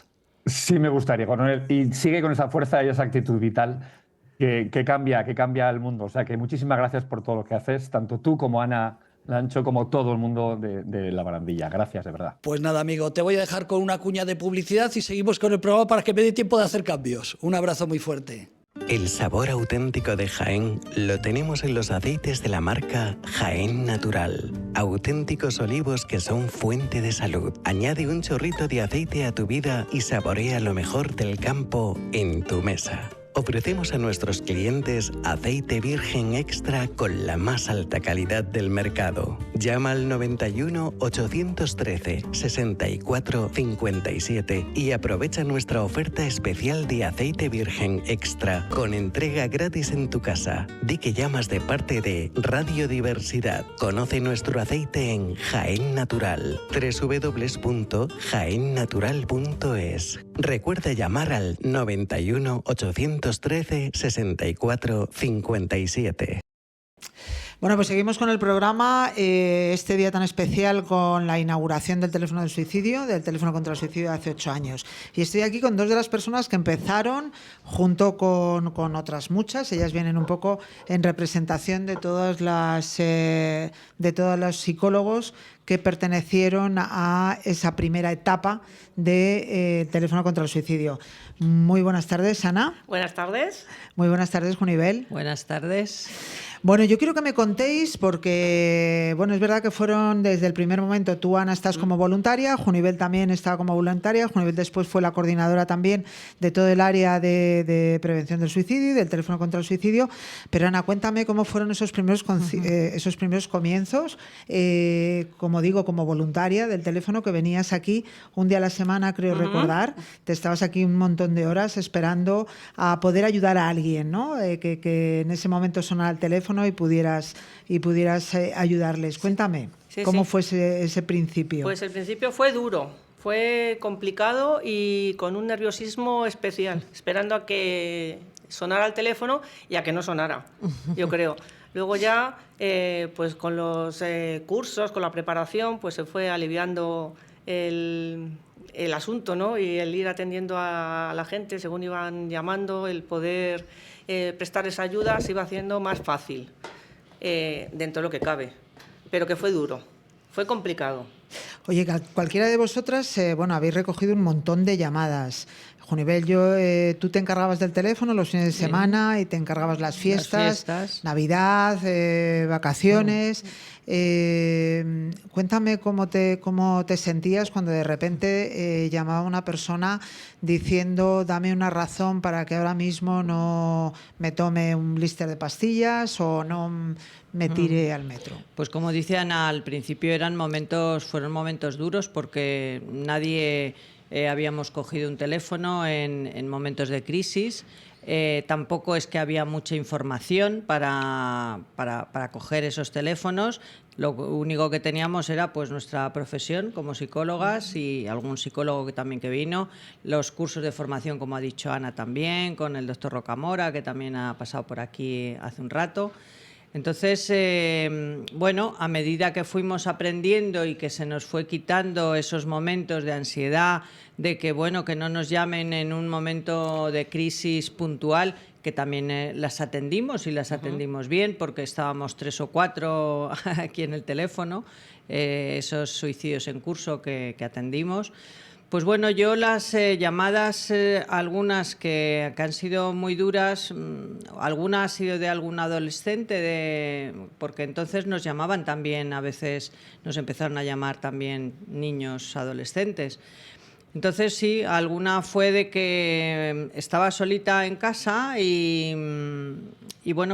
Sí, me gustaría, Manuel. Y sigue con esa fuerza y esa actitud vital que cambia el mundo. O sea que muchísimas gracias por todo lo que haces, tanto tú como Ana Lancho, como todo el mundo de La Barandilla. Gracias, de verdad. Pues nada, amigo, te voy a dejar con una cuña de publicidad y seguimos con el programa para que me dé tiempo de hacer cambios. Un abrazo muy fuerte. El sabor auténtico de Jaén lo tenemos en los aceites de la marca Jaén Natural. Auténticos olivos que son fuente de salud. Añade un chorrito de aceite a tu vida y saborea lo mejor del campo en tu mesa. Ofrecemos a nuestros clientes aceite virgen extra con la más alta calidad del mercado. Llama al 91 813 64 57 y aprovecha nuestra oferta especial de aceite virgen extra con entrega gratis en tu casa. Di que llamas de parte de Radiodiversidad. Conoce nuestro aceite en Jaén Natural. www.jaennatural.es. Recuerda llamar al 91 813 64 57. Bueno, pues seguimos con el programa, este día tan especial con la inauguración del teléfono del suicidio, del teléfono contra el suicidio de hace 8 años. Y estoy aquí con 2 de las personas que empezaron junto con otras muchas. Ellas vienen un poco en representación de todos los psicólogos que pertenecieron a esa primera etapa de teléfono contra el suicidio. Muy buenas tardes, Ana. Buenas tardes. Muy buenas tardes, Junivel. Buenas tardes. Bueno, yo quiero que me contéis porque, bueno, es verdad que fueron desde el primer momento, tú, Ana, estás como voluntaria, Junivel también estaba como voluntaria, Junivel después fue la coordinadora también de todo el área de prevención del suicidio y del teléfono contra el suicidio, pero Ana, cuéntame cómo fueron esos primeros comienzos, como digo, como voluntaria del teléfono, que venías aquí un día a la semana, creo recordar, te estabas aquí un montón de horas esperando a poder ayudar a alguien, ¿no? Que en ese momento sonara el teléfono y pudieras ayudarles. Cuéntame, ¿cómo fue ese principio? Pues el principio fue duro, fue complicado y con un nerviosismo especial, esperando a que sonara el teléfono y a que no sonara, yo creo. Luego ya, pues con los cursos, con la preparación, pues se fue aliviando el asunto, ¿no? Y el ir atendiendo a la gente según iban llamando, el poder prestarles ayuda se iba haciendo más fácil dentro de lo que cabe, pero que fue duro, fue complicado. Oye, cualquiera de vosotras, habéis recogido un montón de llamadas. Junivel, tú te encargabas del teléfono los fines de semana y te encargabas las fiestas. Navidad, vacaciones. Cuéntame cómo te sentías cuando de repente llamaba una persona diciendo dame una razón para que ahora mismo no me tome un blister de pastillas o no me tire al metro. Pues como dice Ana, al principio fueron momentos duros porque nadie habíamos cogido un teléfono en momentos de crisis. Tampoco es que había mucha información para coger esos teléfonos. Lo único que teníamos era pues nuestra profesión como psicólogas y algún psicólogo que vino, los cursos de formación, como ha dicho Ana también, con el doctor Rocamora, que también ha pasado por aquí hace un rato. Entonces, a medida que fuimos aprendiendo y que se nos fue quitando esos momentos de ansiedad, de que no nos llamen en un momento de crisis puntual, que también las atendimos y las atendimos bien, porque estábamos 3 o 4 aquí en el teléfono, esos suicidios en curso que atendimos. Pues yo las llamadas, algunas que han sido muy duras, alguna ha sido de algún adolescente, porque entonces nos llamaban también, a veces nos empezaron a llamar también niños adolescentes. Entonces sí, alguna fue de que estaba solita en casa y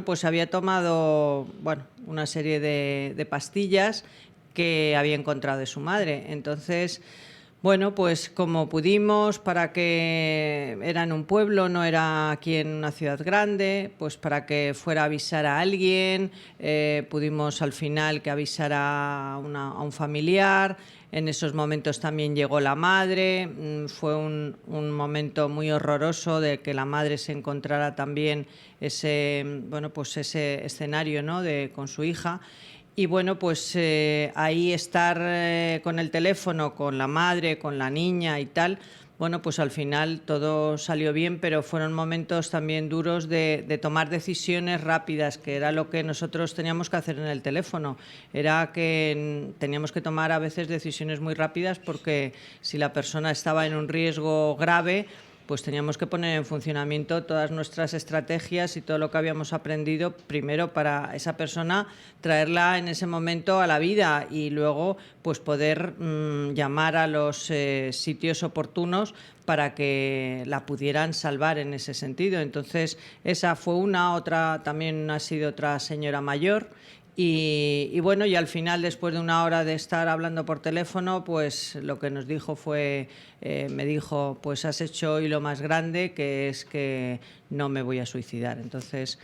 pues había tomado una serie de pastillas que había encontrado de su madre. Entonces, pues como pudimos, para que era en un pueblo, no era aquí en una ciudad grande, pues para que fuera a avisar a alguien, pudimos al final que avisara a un familiar. En esos momentos también llegó la madre. Fue un momento muy horroroso de que la madre se encontrara también ese escenario, ¿no?, con su hija. Y ahí estar con el teléfono, con la madre, con la niña y tal, pues al final todo salió bien, pero fueron momentos también duros de tomar decisiones rápidas, que era lo que nosotros teníamos que hacer en el teléfono. Era que teníamos que tomar a veces decisiones muy rápidas, porque si la persona estaba en un riesgo grave, pues teníamos que poner en funcionamiento todas nuestras estrategias y todo lo que habíamos aprendido, primero para esa persona, traerla en ese momento a la vida y luego pues poder llamar a los sitios oportunos para que la pudieran salvar en ese sentido. Entonces, esa fue otra también ha sido otra señora mayor. Y al final, después de una hora de estar hablando por teléfono, pues lo que nos dijo me dijo, pues has hecho hoy lo más grande, que es que no me voy a suicidar. Entonces,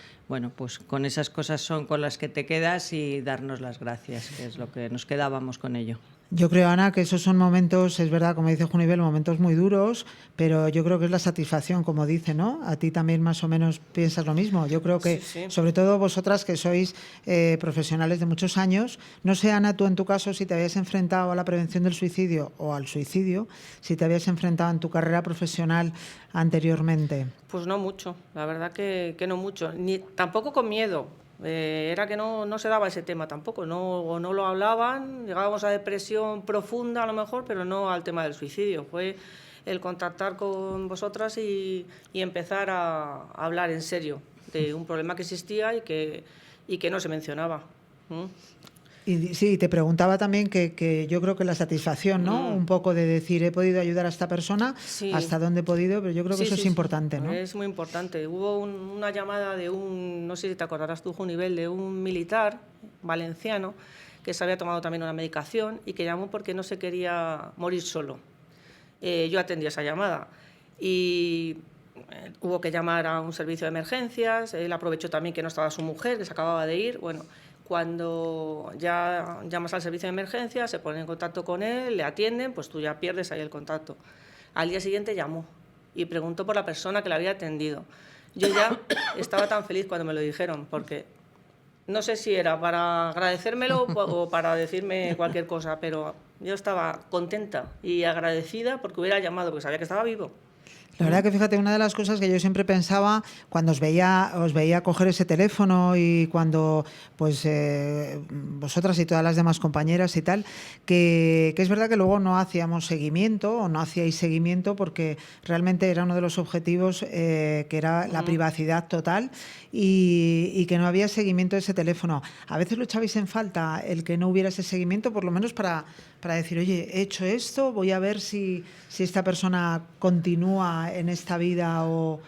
pues con esas cosas son con las que te quedas y darnos las gracias, que es lo que nos quedábamos con ello. Yo creo, Ana, que esos son momentos, es verdad, como dice Junivel, momentos muy duros, pero yo creo que es la satisfacción, como dice, ¿no? A ti también más o menos piensas lo mismo. Yo creo que, sí. Sobre todo vosotras que sois profesionales de muchos años, no sé, Ana, tú en tu caso, si te habías enfrentado a la prevención del suicidio o al suicidio, si te habías enfrentado en tu carrera profesional anteriormente. Pues no mucho, la verdad que no mucho, tampoco con miedo. Era que no se daba ese tema tampoco, no lo hablaban, llegábamos a depresión profunda a lo mejor, pero no al tema del suicidio. Fue el contactar con vosotras y empezar a hablar en serio de un problema que existía y que no se mencionaba. Y sí, te preguntaba también que yo creo que la satisfacción, ¿no? Un poco de decir, he podido ayudar a esta persona, sí, hasta dónde he podido, pero yo creo que eso es importante, ¿no? Es muy importante. Hubo una llamada de no sé si te acordarás tú, Junivel, de un militar valenciano que se había tomado también una medicación y que llamó porque no se quería morir solo. Yo atendí esa llamada y hubo que llamar a un servicio de emergencias. Él aprovechó también que no estaba su mujer, que se acababa de ir. Cuando ya llamas al servicio de emergencia, se ponen en contacto con él, le atienden, pues tú ya pierdes ahí el contacto. Al día siguiente llamó y preguntó por la persona que le había atendido. Yo ya estaba tan feliz cuando me lo dijeron, porque no sé si era para agradecérmelo o para decirme cualquier cosa, pero yo estaba contenta y agradecida porque hubiera llamado, porque sabía que estaba vivo. La verdad que fíjate, una de las cosas que yo siempre pensaba cuando os veía coger ese teléfono y cuando pues vosotras y todas las demás compañeras y tal, que es verdad que luego no hacíamos seguimiento o no hacíais seguimiento porque realmente era uno de los objetivos que era la privacidad total y que no había seguimiento de ese teléfono. A veces lo echabais en falta el que no hubiera ese seguimiento, por lo menos para decir, oye, he hecho esto, voy a ver si esta persona continúa en esta vida o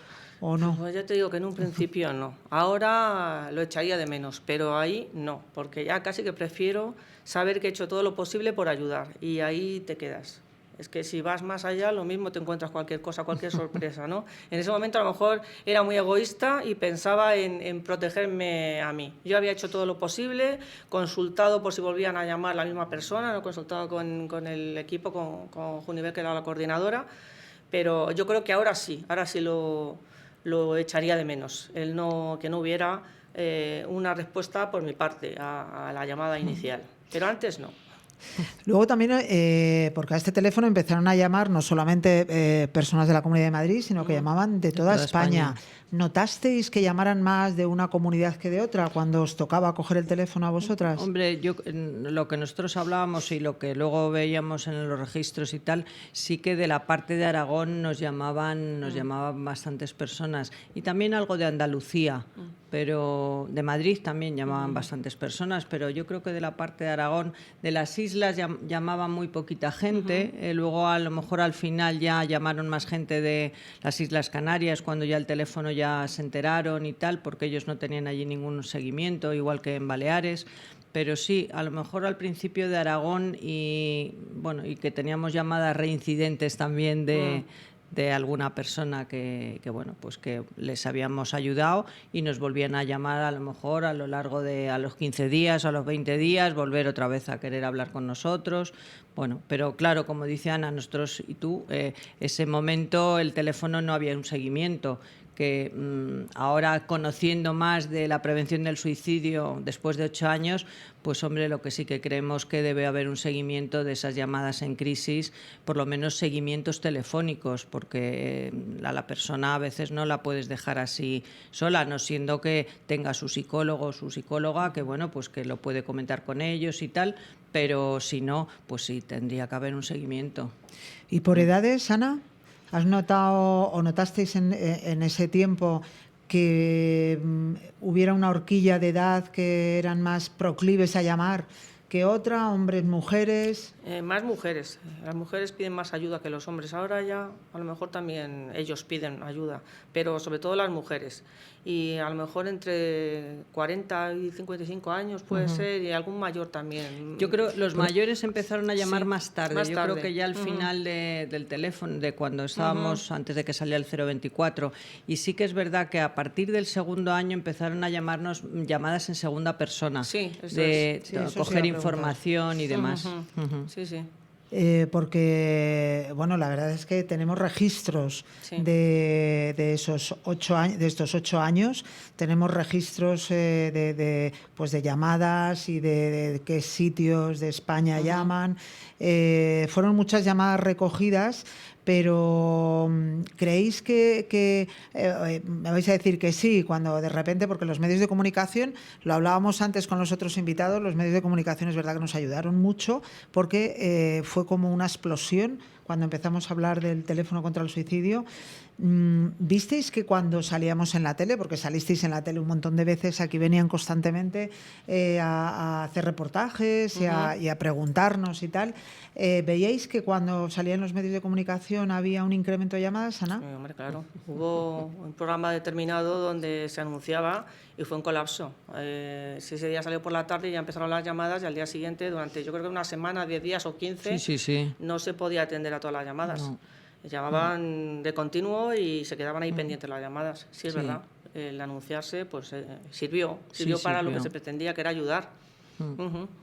no. Pues ya te digo que en un principio no. Ahora lo echaría de menos, pero ahí no, porque ya casi que prefiero saber que he hecho todo lo posible por ayudar y ahí te quedas. Es que si vas más allá, lo mismo te encuentras cualquier cosa, cualquier sorpresa, ¿no? En ese momento a lo mejor era muy egoísta y pensaba en protegerme a mí. Yo había hecho todo lo posible, consultado por si volvían a llamar la misma persona, no consultado con el equipo, con Juniver, que era la coordinadora, pero yo creo que ahora sí lo echaría de menos, que no hubiera una respuesta por mi parte a la llamada inicial, pero antes no. Luego también, porque a este teléfono empezaron a llamar no solamente personas de la Comunidad de Madrid, sino que llamaban de toda España. ¿Notasteis que llamaran más de una comunidad que de otra cuando os tocaba coger el teléfono a vosotras? Hombre, lo que nosotros hablábamos y lo que luego veíamos en los registros y tal, sí que de la parte de Aragón nos llamaban bastantes personas y también algo de Andalucía, pero de Madrid también llamaban bastantes personas, pero yo creo que de la parte de Aragón, de las islas llamaban muy poquita gente, luego a lo mejor al final ya llamaron más gente de las Islas Canarias cuando ya el teléfono ya se enteraron y tal, porque ellos no tenían allí ningún seguimiento, igual que en Baleares. Pero sí, a lo mejor al principio de Aragón y que teníamos llamadas reincidentes también de alguna persona que les habíamos ayudado y nos volvían a llamar a lo mejor a lo largo de a los 15 días, a los 20 días, volver otra vez a querer hablar con nosotros. Bueno, pero claro, como dice Ana, nosotros y tú, ese momento el teléfono no había un seguimiento, que ahora conociendo más de la prevención del suicidio después de 8 años, pues hombre, lo que sí que creemos que debe haber un seguimiento de esas llamadas en crisis, por lo menos seguimientos telefónicos, porque a la persona a veces no la puedes dejar así sola, no siendo que tenga su psicólogo o su psicóloga, que bueno, pues que lo puede comentar con ellos y tal, pero si no, pues sí, tendría que haber un seguimiento. ¿Y por edades, Ana? ¿Has notado o notasteis en ese tiempo que hubiera una horquilla de edad que eran más proclives a llamar que otra, hombres, mujeres? Más mujeres. Las mujeres piden más ayuda que los hombres. Ahora ya a lo mejor también ellos piden ayuda, pero sobre todo las mujeres. Y a lo mejor entre 40 y 55 años puede ser, y algún mayor también. Yo creo que los mayores empezaron a llamar más tarde. Más Yo tarde. creo que ya al final del teléfono, de cuando estábamos, antes de que saliera el 024, y sí que es verdad que a partir del segundo año empezaron a llamarnos llamadas en segunda persona, de coger información y demás. Sí, sí. Porque bueno, la verdad es que tenemos registros de estos 8 años, tenemos registros de llamadas y de qué sitios de España llaman. Fueron muchas llamadas recogidas, pero ¿creéis que me vais a decir que sí, cuando de repente, porque los medios de comunicación, lo hablábamos antes con los otros invitados, los medios de comunicación es verdad que nos ayudaron mucho porque fue como una explosión cuando empezamos a hablar del teléfono contra el suicidio? ¿Visteis que cuando salíamos en la tele, porque salisteis en la tele un montón de veces, aquí venían constantemente a hacer reportajes y a preguntarnos y tal, ¿veíais que cuando salían los medios de comunicación había un incremento de llamadas, Ana? Sí, hombre, claro. Hubo un programa determinado donde se anunciaba y fue un colapso. Si ese día salió por la tarde ya empezaron las llamadas y al día siguiente, durante yo creo que una semana, 10 días o 15, no se podía atender a todas las llamadas. No. Llamaban de continuo y se quedaban ahí pendientes las llamadas. Sí, es verdad. El anunciarse pues sirvió para lo que se pretendía, que era ayudar.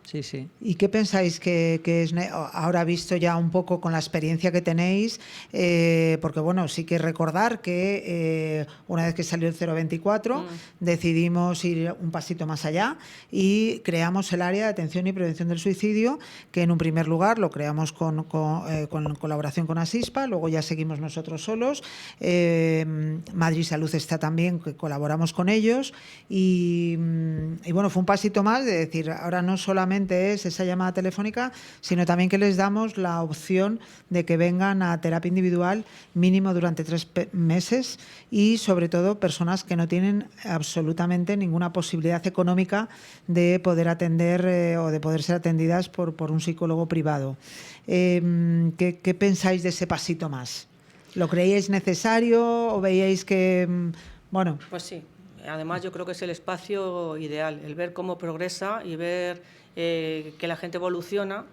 Sí, sí. ¿Y qué pensáis que es, ahora visto ya un poco con la experiencia que tenéis? Porque bueno, sí que recordar que una vez que salió el 024 decidimos ir un pasito más allá y creamos el área de atención y prevención del suicidio, que en un primer lugar lo creamos con colaboración con Asispa, luego ya seguimos nosotros solos. Madrid Salud está también, que colaboramos con ellos y bueno, fue un pasito más de decir, ahora no solamente es esa llamada telefónica, sino también que les damos la opción de que vengan a terapia individual mínimo durante 3 meses y sobre todo personas que no tienen absolutamente ninguna posibilidad económica de poder atender o de poder ser atendidas por un psicólogo privado. ¿Qué pensáis de ese pasito más? ¿Lo creíais necesario o veíais que, bueno? Pues sí. Además, yo creo que es el espacio ideal, el ver cómo progresa y ver que la gente evoluciona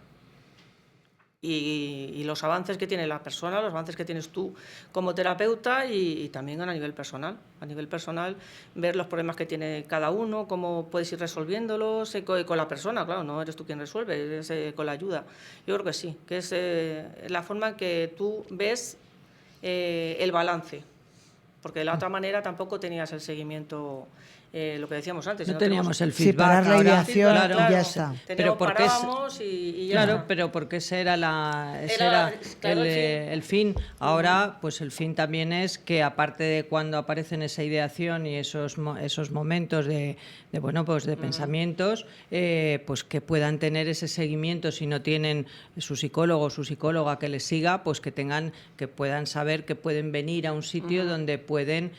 y los avances que tiene la persona, los avances que tienes tú como terapeuta y también a nivel personal. A nivel personal, ver los problemas que tiene cada uno, cómo puedes ir resolviéndolos con la persona, claro, no eres tú quien resuelve, es con la ayuda. Yo creo que sí, que es la forma en que tú ves el balance. Porque de la otra manera tampoco tenías el seguimiento, lo que decíamos antes. No teníamos el feedback. Separar la ideación claro, y ya está. Pero porque y ya claro, está. pero porque ese era el fin. Ahora, pues el fin también es que aparte de cuando aparecen esa ideación y esos momentos de pensamientos, pues que puedan tener ese seguimiento si no tienen su psicólogo o su psicóloga que les siga, pues que puedan saber que pueden venir a un sitio donde pueden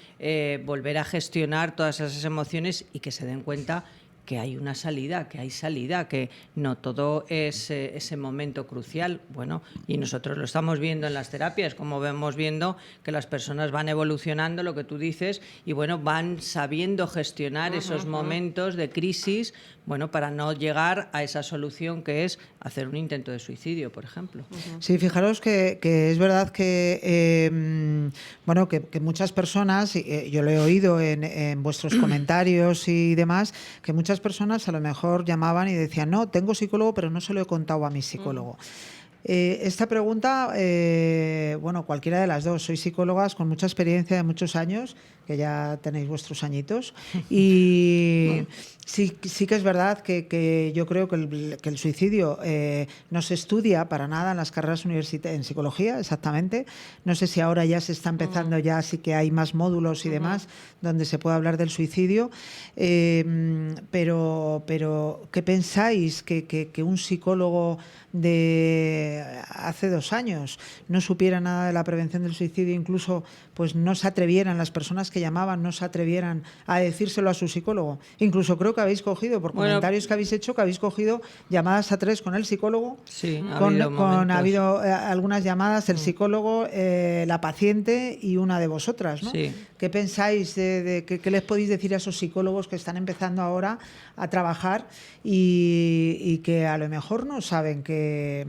volver a gestionar todas esas emociones y que se den cuenta que hay una salida, que no todo es ese momento crucial. Bueno, y nosotros lo estamos viendo en las terapias, como vemos viendo que las personas van evolucionando, lo que tú dices, y bueno, van sabiendo gestionar esos momentos de crisis, bueno, para no llegar a esa solución que es hacer un intento de suicidio, por ejemplo. Sí, fijaros que es verdad que que muchas personas, yo lo he oído en vuestros comentarios y demás, que muchas personas a lo mejor llamaban y decían, no, tengo psicólogo, pero no se lo he contado a mi psicólogo. Esta pregunta, cualquiera de las dos, sois psicólogas con mucha experiencia de muchos años, que ya tenéis vuestros añitos, y sí que es verdad que yo creo que el suicidio no se estudia para nada en las carreras universitarias, en psicología, exactamente. No sé si ahora ya se está empezando, ya sí que hay más módulos y demás donde se puede hablar del suicidio, pero ¿qué pensáis que un psicólogo de hace 2 años no supiera nada de la prevención del suicidio, incluso pues no se atrevieran, las personas que llamaban no se atrevieran a decírselo a su psicólogo? Incluso creo que habéis cogido, por comentarios que habéis hecho, que habéis cogido llamadas a 3 con el psicólogo. Sí, ha habido algunas llamadas, el psicólogo, la paciente y una de vosotras, ¿no? Sí. ¿Qué pensáis qué les podéis decir a esos psicólogos que están empezando ahora a trabajar y que a lo mejor no saben que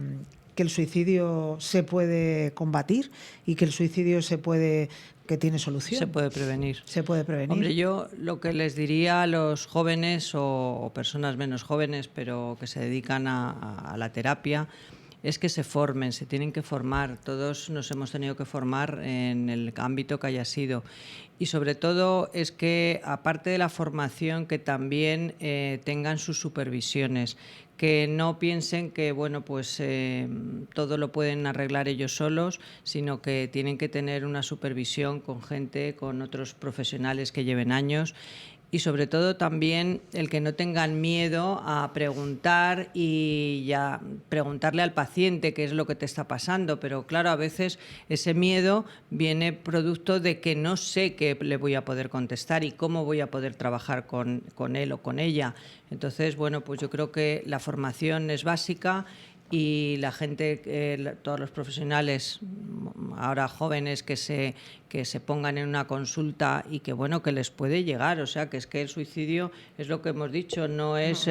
el suicidio se puede combatir y que el suicidio que tiene solución? Se puede prevenir. Se puede prevenir. Hombre, yo lo que les diría a los jóvenes o personas menos jóvenes, pero que se dedican a la terapia, es que se formen, se tienen que formar. Todos nos hemos tenido que formar en el ámbito que haya sido. Y sobre todo es que, aparte de la formación, que también tengan sus supervisiones, que no piensen que todo lo pueden arreglar ellos solos, sino que tienen que tener una supervisión con gente, con otros profesionales que lleven años. Y sobre todo también el que no tengan miedo a preguntar y ya preguntarle al paciente qué es lo que te está pasando. Pero claro, a veces ese miedo viene producto de que no sé qué le voy a poder contestar y cómo voy a poder trabajar con él o con ella. Entonces, pues yo creo que la formación es básica y la gente, todos los profesionales ahora jóvenes que se pongan en una consulta y que les puede llegar, o sea, que es que el suicidio es lo que hemos dicho, no es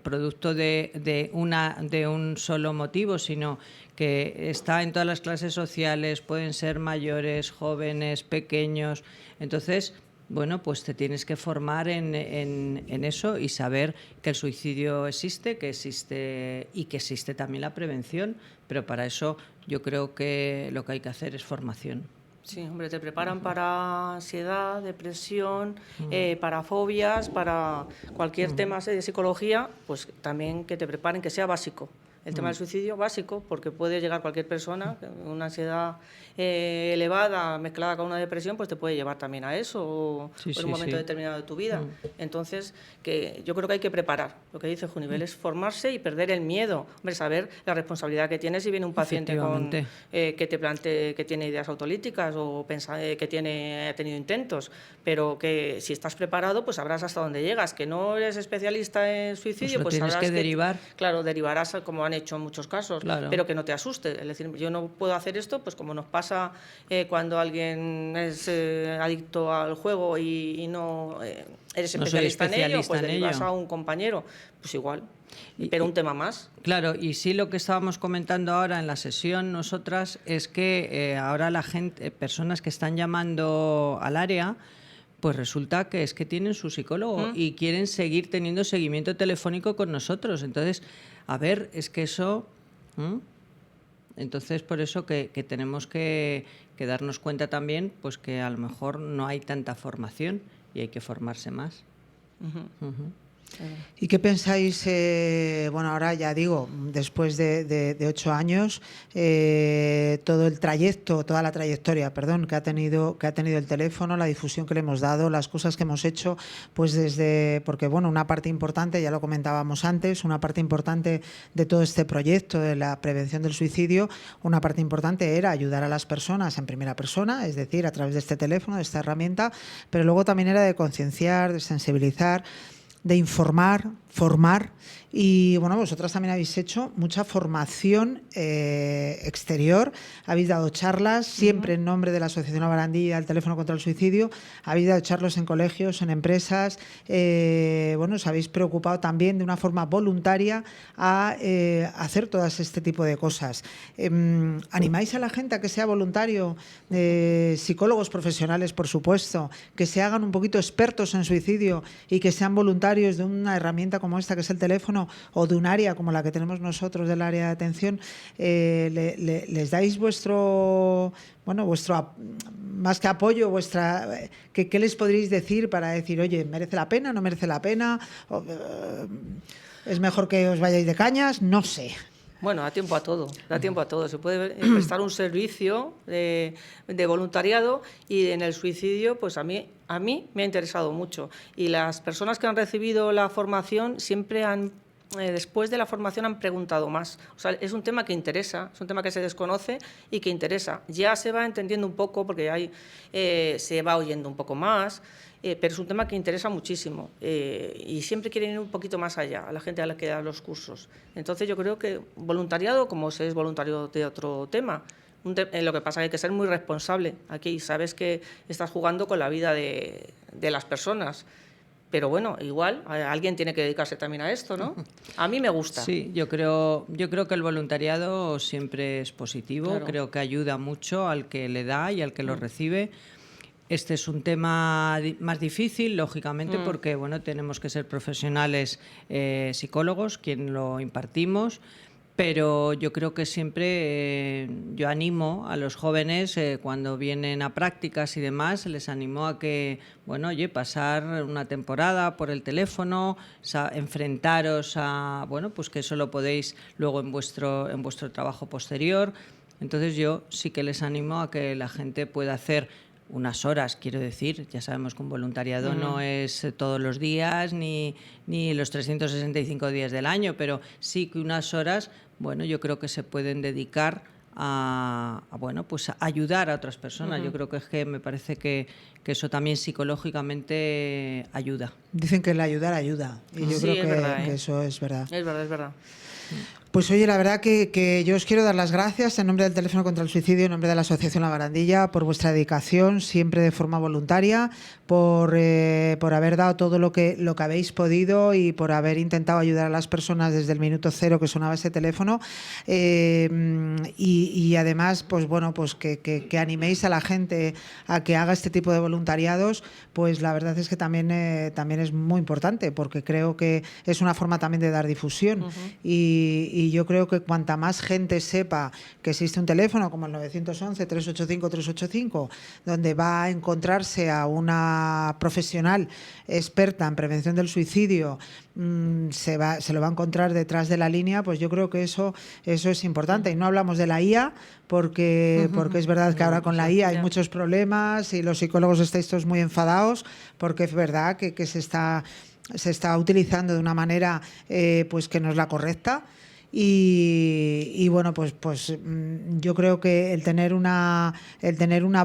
producto de un solo motivo, sino que está en todas las clases sociales, pueden ser mayores, jóvenes, pequeños. Entonces, bueno, pues te tienes que formar en eso y saber que el suicidio existe, que existe y que existe también la prevención, pero para eso yo creo que lo que hay que hacer es formación. Sí, hombre, te preparan para ansiedad, depresión, para fobias, para cualquier tema de psicología, pues también que te preparen, que sea básico. El tema del suicidio básico, porque puede llegar cualquier persona, una ansiedad elevada mezclada con una depresión, pues te puede llevar también a eso o en un momento determinado de tu vida. Entonces, que yo creo que hay que preparar, lo que dice Junivel, es formarse y perder el miedo. Hombre, saber la responsabilidad que tienes si viene un paciente que te plantee que tiene ideas autolíticas o que ha tenido intentos, pero que si estás preparado, pues sabrás hasta dónde llegas. Que no eres especialista en suicidio, pues tienes sabrás que derivar. Claro, derivarás como han hecho en muchos casos, pero que no te asuste. Es decir, yo no puedo hacer esto, pues como nos pasa cuando alguien es adicto al juego y no eres especialista en ello, pues derivas a un compañero, pues igual. Pero un tema más. Claro, y sí, lo que estábamos comentando ahora en la sesión nosotras es que ahora la gente, personas que están llamando al área, pues resulta que es que tienen su psicólogo y quieren seguir teniendo seguimiento telefónico con nosotros. Entonces, a ver, es que eso... Entonces, por eso que tenemos que darnos cuenta también, pues que a lo mejor no hay tanta formación y hay que formarse más. ¿Y qué pensáis? Bueno, ahora ya digo, después de 8 años, todo el trayecto, toda la trayectoria, perdón, que ha tenido el teléfono, la difusión que le hemos dado, las cosas que hemos hecho, pues porque bueno, una parte importante, ya lo comentábamos antes, una parte importante de todo este proyecto de la prevención del suicidio, una parte importante era ayudar a las personas en primera persona, es decir, a través de este teléfono, de esta herramienta, pero luego también era de concienciar, de sensibilizar, de informar, formar. Y bueno, vosotras también habéis hecho mucha formación exterior, habéis dado charlas, siempre en nombre de la Asociación La Barandilla, el Teléfono contra el Suicidio, habéis dado charlas en colegios, en empresas, bueno, os habéis preocupado también de una forma voluntaria a hacer todas este tipo de cosas. ¿Animáis a la gente a que sea voluntario? Psicólogos profesionales, por supuesto, que se hagan un poquito expertos en suicidio y que sean voluntarios de una herramienta como esta, que es el teléfono, o de un área como la que tenemos nosotros del área de atención, les dais vuestro más que apoyo, ¿qué les podréis decir para decir, oye, ¿merece la pena, no merece la pena? ¿Es mejor que os vayáis de cañas? No sé. Bueno, da tiempo a todo. Se puede prestar un servicio de voluntariado y en el suicidio, pues a mí me ha interesado mucho. Y las personas que han recibido la formación siempre después de la formación han preguntado más. O sea, es un tema que interesa, es un tema que se desconoce y que interesa. Ya se va entendiendo un poco porque se va oyendo un poco más, pero es un tema que interesa muchísimo y siempre quieren ir un poquito más allá a la gente a la que da los cursos. Entonces yo creo que voluntariado, como se es voluntario de otro tema, lo que pasa es que hay que ser muy responsable. Aquí sabes que estás jugando con la vida de las personas. Pero bueno, igual alguien tiene que dedicarse también a esto, ¿no? A mí me gusta. Sí, yo creo que el voluntariado siempre es positivo, claro. Creo que ayuda mucho al que le da y al que lo recibe. Este es un tema más difícil, lógicamente, porque bueno, tenemos que ser profesionales psicólogos, quien lo impartimos. Pero yo creo que siempre yo animo a los jóvenes cuando vienen a prácticas y demás, les animo a que, bueno, oye, pasar una temporada por el teléfono, enfrentaros a, bueno, pues que eso lo podéis luego en vuestro trabajo posterior. Entonces yo sí que les animo a que la gente pueda hacer unas horas, quiero decir, ya sabemos que un voluntariado no es todos los días ni los 365 días del año, pero sí que unas horas, bueno, yo creo que se pueden dedicar a bueno, pues a ayudar a otras personas. Yo creo que es que me parece que eso también psicológicamente ayuda. Dicen que el ayudar ayuda y yo creo que eso es verdad. Es verdad. Pues oye, la verdad que yo os quiero dar las gracias en nombre del Teléfono contra el Suicidio, en nombre de la Asociación La Barandilla, por vuestra dedicación, siempre de forma voluntaria, por haber dado todo lo que habéis podido y por haber intentado ayudar a las personas desde el minuto cero que sonaba ese teléfono. Y además, pues bueno, pues que animéis a la gente a que haga este tipo de voluntariados, pues la verdad es que también es muy importante, porque creo que es una forma también de dar difusión. Y yo creo que cuanta más gente sepa que existe un teléfono como el 911-385-385, donde va a encontrarse a una profesional experta en prevención del suicidio, se lo va a encontrar detrás de la línea, pues yo creo que eso es importante. Y no hablamos de la IA, porque es verdad que ahora con la IA hay muchos problemas y los psicólogos estáis todos muy enfadados, porque es verdad que se está utilizando de una manera pues que no es la correcta. Y bueno, pues yo creo que el tener una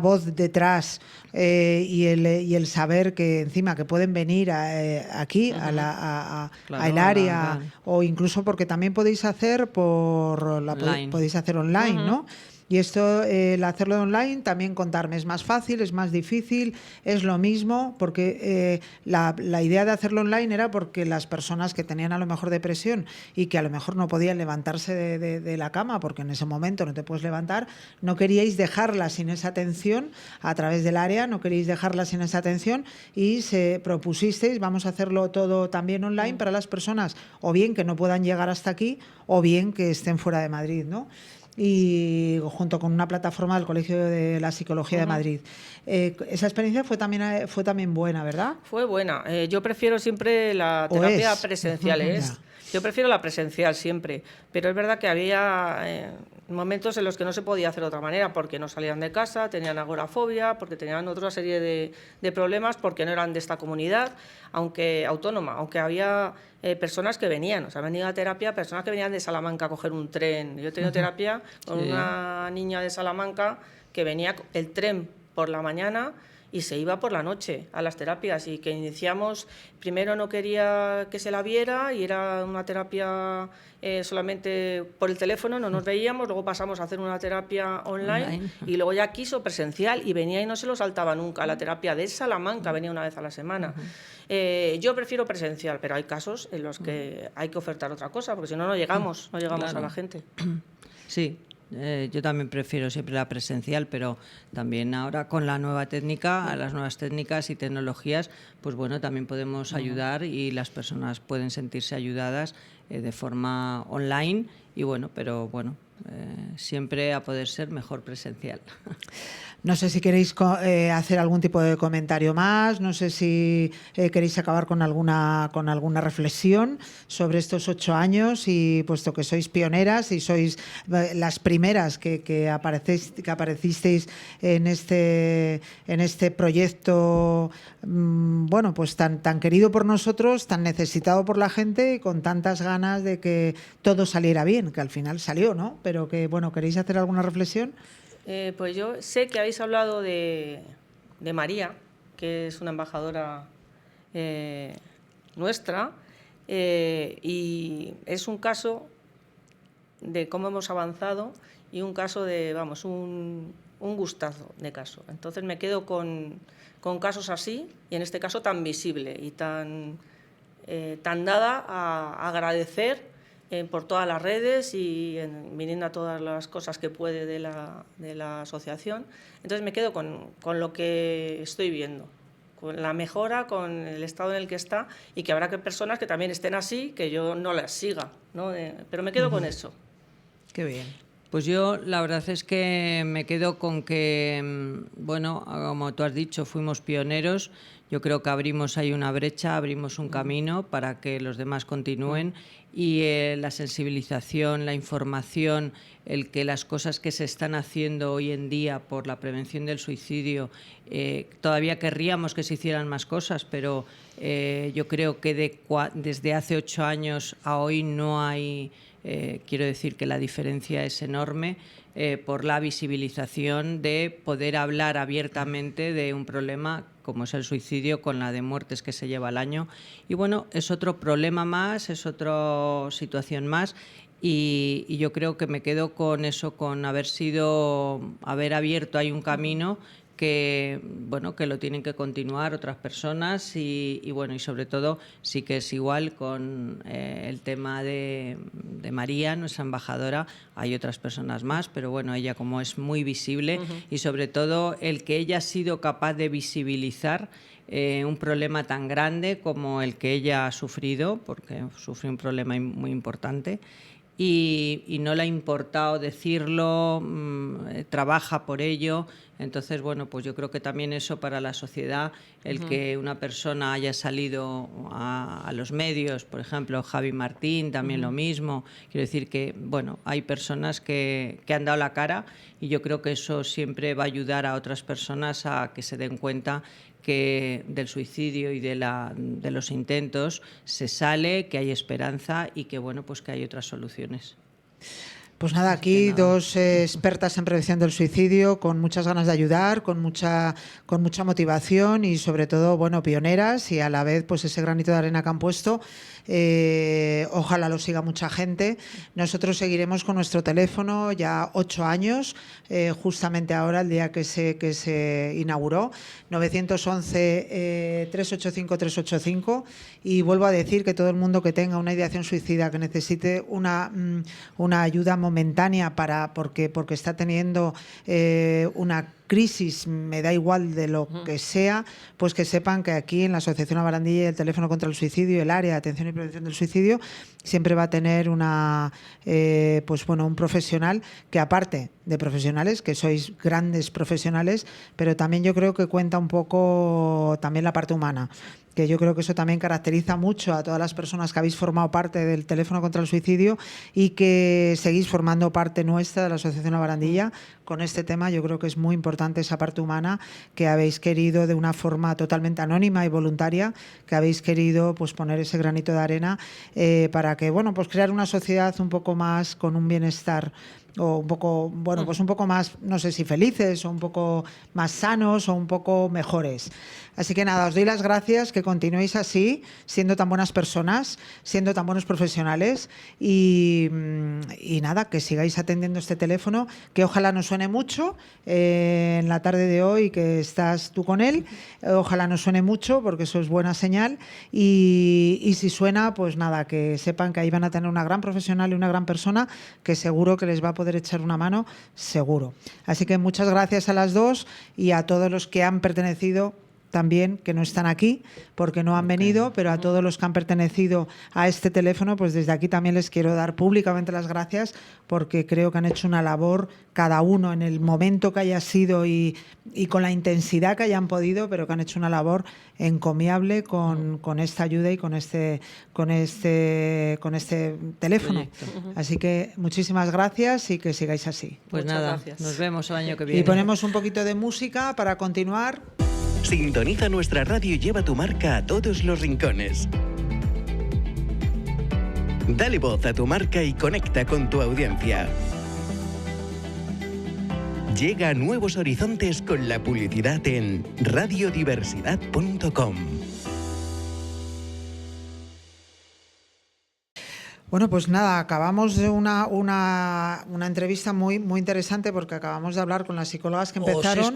voz detrás y el saber que encima que pueden venir aquí al área, o incluso porque también podéis hacer podéis hacer online, ¿no? Y esto, el hacerlo online, también contarme es más fácil, es más difícil, es lo mismo, porque la idea de hacerlo online era porque las personas que tenían a lo mejor depresión y que a lo mejor no podían levantarse de la cama, porque en ese momento no te puedes levantar, no queríais dejarlas sin esa atención a través del área, no queríais dejarlas sin esa atención y se propusisteis, vamos a hacerlo todo también online para las personas, o bien que no puedan llegar hasta aquí, o bien que estén fuera de Madrid, ¿no? Y junto con una plataforma del Colegio de la Psicología de Madrid. Esa experiencia fue también buena, ¿verdad? Fue buena. Yo prefiero siempre la terapia presencial. Yo prefiero la presencial siempre, pero es verdad que había momentos en los que no se podía hacer de otra manera, porque no salían de casa, tenían agorafobia, porque tenían otra serie de problemas, porque no eran de esta comunidad, aunque había personas que venían, o sea, venía a terapia personas que venían de Salamanca a coger un tren. Yo he tenido terapia con una niña de Salamanca que venía el tren por la mañana y se iba por la noche a las terapias, y que iniciamos, primero no quería que se la viera y era una terapia solamente por el teléfono, no nos veíamos, luego pasamos a hacer una terapia online y luego ya quiso presencial y venía y no se lo saltaba nunca. La terapia de Salamanca venía una vez a la semana. Yo prefiero presencial, pero hay casos en los que hay que ofertar otra cosa, porque si no, no llegamos a la gente. Sí. Yo también prefiero siempre la presencial, pero también ahora con la nueva técnica, las nuevas técnicas y tecnologías, pues bueno, también podemos ayudar y las personas pueden sentirse ayudadas de forma online y bueno, pero bueno, siempre a poder ser mejor presencial. No sé si queréis hacer algún tipo de comentario más, no sé si queréis acabar con alguna reflexión sobre estos 8 años, y puesto que sois pioneras y sois las primeras que aparecisteis en este proyecto, bueno, pues tan querido por nosotros, tan necesitado por la gente y con tantas ganas de que todo saliera bien, que al final salió, ¿no? Pero que, bueno, ¿queréis hacer alguna reflexión? Pues yo sé que habéis hablado de María, que es una embajadora nuestra, y es un caso de cómo hemos avanzado y un caso de, vamos, un gustazo de caso. Entonces me quedo con casos así, y en este caso tan visible y tan dada a agradecer por todas las redes y viniendo a todas las cosas que puede de la asociación. Entonces me quedo con lo que estoy viendo, con la mejora, con el estado en el que está, y que habrá personas que también estén así, que yo no las siga, ¿no? Pero me quedo con eso. Qué bien. Pues yo la verdad es que me quedo con que, bueno, como tú has dicho, fuimos pioneros. Yo creo que abrimos ahí una brecha, abrimos un camino para que los demás continúen, y la sensibilización, la información, el que las cosas que se están haciendo hoy en día por la prevención del suicidio, todavía querríamos que se hicieran más cosas, pero yo creo que desde hace 8 años a hoy no hay... quiero decir que la diferencia es enorme por la visibilización de poder hablar abiertamente de un problema como es el suicidio, con la de muertes que se lleva al año. Y bueno, es otro problema más, es otra situación más, Y yo creo que me quedo con eso, con haber abierto ahí un camino que, bueno, que lo tienen que continuar otras personas y bueno, y sobre todo sí que es igual con el tema de María, nuestra embajadora. Hay otras personas más, pero bueno, ella como es muy visible y sobre todo el que ella ha sido capaz de visibilizar un problema tan grande como el que ella ha sufrido, porque sufrió un problema muy importante. Y no le ha importado decirlo, trabaja por ello. Entonces, bueno, pues yo creo que también eso para la sociedad, el que una persona haya salido a los medios, por ejemplo, Javi Martín, también lo mismo. Quiero decir que, bueno, hay personas que han dado la cara y yo creo que eso siempre va a ayudar a otras personas a que se den cuenta que del suicidio y de los intentos se sale, que hay esperanza y que, bueno, pues que hay otras soluciones. Pues nada, aquí dos expertas en prevención del suicidio con muchas ganas de ayudar, con mucha motivación y sobre todo, bueno, pioneras y a la vez pues ese granito de arena que han puesto. Ojalá lo siga mucha gente. Nosotros seguiremos con nuestro teléfono ya 8 años, justamente ahora, el día que se inauguró, 911-385-385, y vuelvo a decir que todo el mundo que tenga una ideación suicida, que necesite una ayuda momentánea porque está teniendo una crisis, me da igual de lo que sea, pues que sepan que aquí en la Asociación La Barandilla y el Teléfono contra el Suicidio, el área de atención y prevención del suicidio, siempre va a tener un profesional que, aparte de profesionales, que sois grandes profesionales, pero también yo creo que cuenta un poco también la parte humana, que yo creo que eso también caracteriza mucho a todas las personas que habéis formado parte del Teléfono contra el Suicidio y que seguís formando parte nuestra de la Asociación La Barandilla con este tema. Yo creo que es muy importante esa parte humana que habéis querido, de una forma totalmente anónima y voluntaria, que habéis querido pues poner ese granito de arena para que, bueno, pues crear una sociedad un poco más con un bienestar, o un poco, bueno, pues un poco más, no sé si felices, o un poco más sanos, o un poco mejores. Así que nada, os doy las gracias, que continuéis así, siendo tan buenas personas, siendo tan buenos profesionales y nada, que sigáis atendiendo este teléfono, que ojalá no suene mucho en la tarde de hoy que estás tú con él, ojalá no suene mucho porque eso es buena señal y si suena, pues nada, que sepan que ahí van a tener una gran profesional y una gran persona que seguro que les va a poder echar una mano, seguro. Así que muchas gracias a las dos y a todos los que han pertenecido también, que no están aquí porque no han venido, pero a todos los que han pertenecido a este teléfono, pues desde aquí también les quiero dar públicamente las gracias porque creo que han hecho una labor, cada uno en el momento que haya sido y con la intensidad que hayan podido, pero que han hecho una labor encomiable con esta ayuda y con este teléfono. Así que muchísimas gracias y que sigáis así. Pues Muchas nada, gracias. nos vemos el año que viene. Y ponemos un poquito de música para continuar. Sintoniza nuestra radio y lleva tu marca a todos los rincones. Dale voz a tu marca y conecta con tu audiencia. Llega a nuevos horizontes con la publicidad en radiodiversidad.com. Bueno, pues nada, acabamos de una entrevista muy, muy interesante porque acabamos de hablar con las psicólogas que empezaron. Os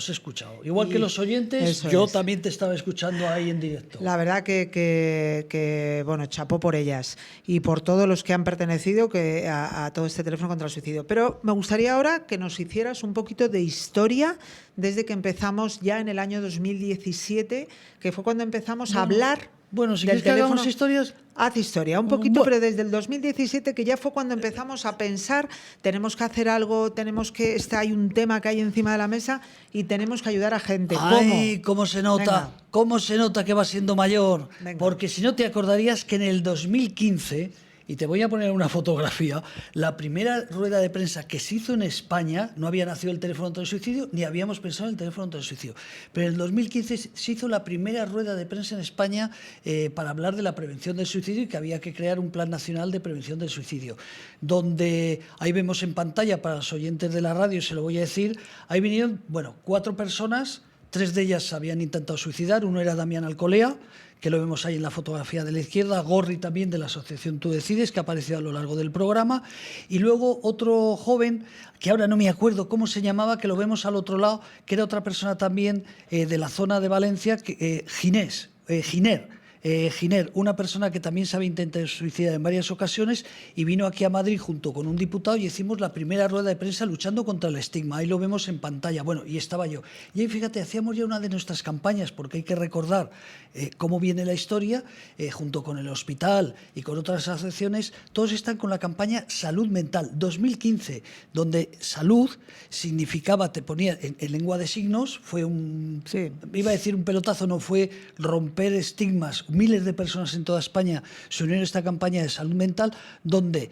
he escuchado. Igual que los oyentes, yo también te estaba escuchando ahí en directo. La verdad que bueno, chapó por ellas y por todos los que han pertenecido a todo este teléfono contra el suicidio. Pero me gustaría ahora que nos hicieras un poquito de historia desde que empezamos ya en el año 2017, que fue cuando empezamos a hablar. Bueno, si del quieres que teléfono. hagamos historias... Haz historia, un poquito, pero desde el 2017, que ya fue cuando empezamos a pensar, tenemos que hacer algo, hay un tema que hay encima de la mesa y tenemos que ayudar a gente. ¡Ay, cómo se nota! Venga. ¿Cómo se nota que va siendo mayor? Venga. Porque si no te acordarías que en el 2015... Y te voy a poner una fotografía. La primera rueda de prensa que se hizo en España, no había nacido el teléfono contra el suicidio, ni habíamos pensado en el teléfono contra el suicidio. Pero en el 2015 se hizo la primera rueda de prensa en España para hablar de la prevención del suicidio y que había que crear un plan nacional de prevención del suicidio. Donde ahí vemos en pantalla, para los oyentes de la radio, se lo voy a decir, ahí vinieron, 4 personas, 3 de ellas habían intentado suicidar. Uno era Damián Alcolea, que lo vemos ahí en la fotografía de la izquierda, Gorri también, de la asociación Tú Decides, que ha aparecido a lo largo del programa, y luego otro joven, que ahora no me acuerdo cómo se llamaba, que lo vemos al otro lado, que era otra persona también de la zona de Valencia, Giner, una persona que también se había intentado suicidar en varias ocasiones y vino aquí a Madrid junto con un diputado y hicimos la primera rueda de prensa luchando contra el estigma. Ahí lo vemos en pantalla. Bueno, y estaba yo. Y ahí, fíjate, hacíamos ya una de nuestras campañas, porque hay que recordar cómo viene la historia, junto con el hospital y con otras asociaciones. Todos están con la campaña Salud Mental 2015, donde salud significaba, te ponía en lengua de signos, fue iba a decir un pelotazo, no, fue romper estigmas. Miles de personas en toda España se unieron a esta campaña de salud mental, donde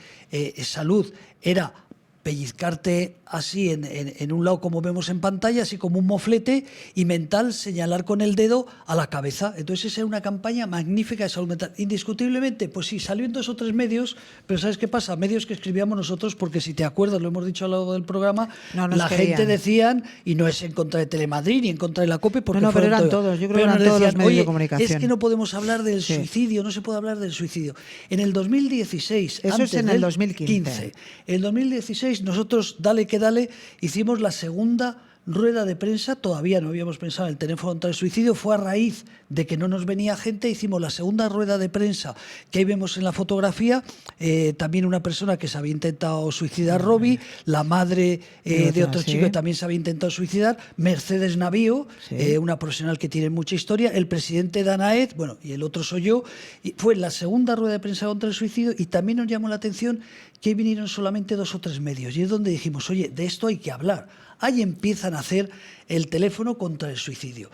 salud era pellizcarte así en un lado, como vemos en pantalla, así como un moflete, y mental, señalar con el dedo a la cabeza. Entonces esa era una campaña magnífica de salud mental. Indiscutiblemente, pues sí, salió en 2 o 3 medios, pero ¿sabes qué pasa? Medios que escribíamos nosotros, porque si te acuerdas, lo hemos dicho a lo largo del programa, la gente decían, y no es en contra de Telemadrid ni en contra de la COPE, porque pero eran todos, yo creo que eran todos los medios de comunicación. Es que no podemos hablar del suicidio, no se puede hablar del suicidio. En el 2016, eso es en el 2015. En el 2016 nosotros, dale que dale, hicimos la segunda rueda de prensa. Todavía no habíamos pensado en el teléfono contra el suicidio, fue a raíz de que no nos venía gente. Hicimos la segunda rueda de prensa, que ahí vemos en la fotografía, también una persona que se había intentado suicidar, Robi, la madre de otro chico que también se había intentado suicidar, Mercedes Navío, una profesional que tiene mucha historia, el presidente de ANAED, bueno, y el otro soy yo. Y fue la segunda rueda de prensa contra el suicidio, y también nos llamó la atención que vinieron solamente 2 o 3 medios, y es donde dijimos, oye, de esto hay que hablar. Ahí empiezan a hacer el teléfono contra el suicidio.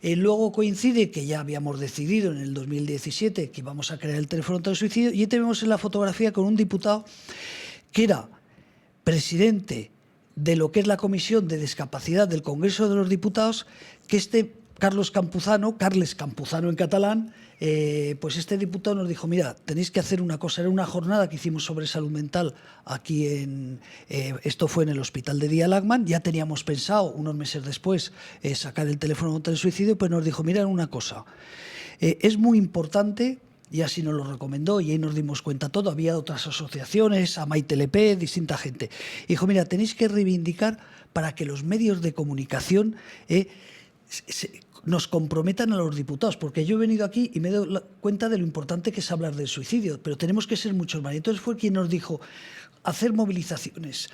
Luego coincide que ya habíamos decidido en el 2017 que íbamos a crear el teléfono contra el suicidio, y ahí tenemos en la fotografía con un diputado que era presidente de lo que es la Comisión de Discapacidad del Congreso de los Diputados, que Carles Campuzano en catalán, pues este diputado nos dijo, mira, tenéis que hacer una cosa. Era una jornada que hicimos sobre salud mental aquí esto fue en el Hospital de Día Lagman. Ya teníamos pensado, unos meses después, sacar el teléfono contra el suicidio, pues nos dijo, mira, una cosa, es muy importante, y así nos lo recomendó, y ahí nos dimos cuenta todo. Había otras asociaciones, AMAI-TLP, distinta gente. Y dijo, mira, tenéis que reivindicar para que los medios de comunicación nos comprometan a los diputados, porque yo he venido aquí y me he dado cuenta de lo importante que es hablar del suicidio, pero tenemos que ser muchos más. Entonces fue quien nos dijo, hacer movilizaciones,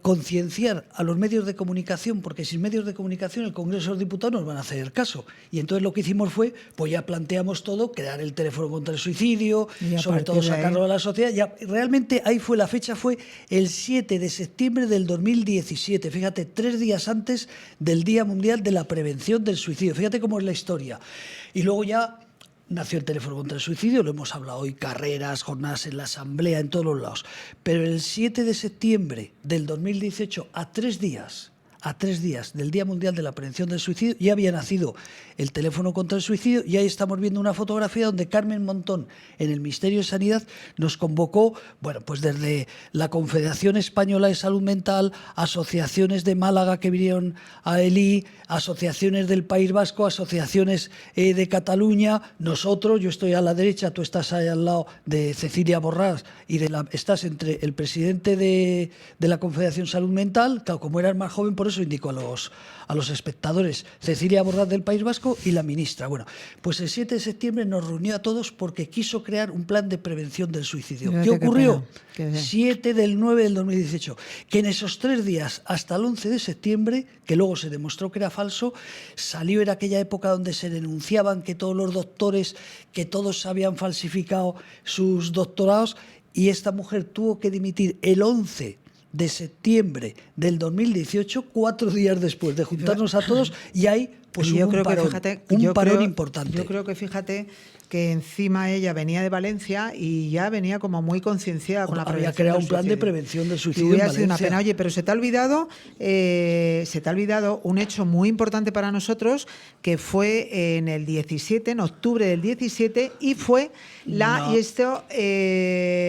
concienciar a los medios de comunicación, porque sin medios de comunicación el Congreso de los Diputados nos van a hacer el caso. Y entonces lo que hicimos fue, pues ya planteamos todo, crear el teléfono contra el suicidio, sobre todo sacarlo a la sociedad. Ya, realmente ahí fue, la fecha fue el 7 de septiembre del 2017, fíjate, 3 días antes del Día Mundial de la Prevención del Suicidio. Fíjate cómo es la historia. Y luego ya nació el teléfono contra el suicidio, lo hemos hablado hoy, carreras, jornadas en la Asamblea, en todos los lados. Pero el 7 de septiembre del 2018, a 3 días del Día Mundial de la Prevención del Suicidio, ya había nacido el teléfono contra el suicidio, y ahí estamos viendo una fotografía donde Carmen Montón, en el Ministerio de Sanidad, nos convocó, bueno, pues desde la Confederación Española de Salud Mental, asociaciones de Málaga que vinieron a ELI, asociaciones del País Vasco, asociaciones de Cataluña, nosotros, yo estoy a la derecha, tú estás ahí al lado de Cecilia Borràs, y estás entre el presidente de la Confederación Salud Mental, claro, como eras más joven, por eso indico a los espectadores, Cecilia Borràs del País Vasco y la ministra. Bueno, pues el 7 de septiembre nos reunió a todos porque quiso crear un plan de prevención del suicidio. ¿Qué ocurrió? 7 del 9 del 2018, que en esos 3 días, hasta el 11 de septiembre, que luego se demostró que era falso, era aquella época donde se denunciaban que todos los doctores, que todos habían falsificado sus doctorados, y esta mujer tuvo que dimitir el 11 de septiembre del 2018, 4 días después de juntarnos a todos, y ahí pues hubo un parón importante. Yo creo que fíjate que encima ella venía de Valencia y ya venía como muy concienciada con la prevención. Había creado un plan de prevención del suicidio. Hubiera sido una pena. Oye, pero se te ha olvidado un hecho muy importante para nosotros, que fue en el 17, en octubre del 17, y fue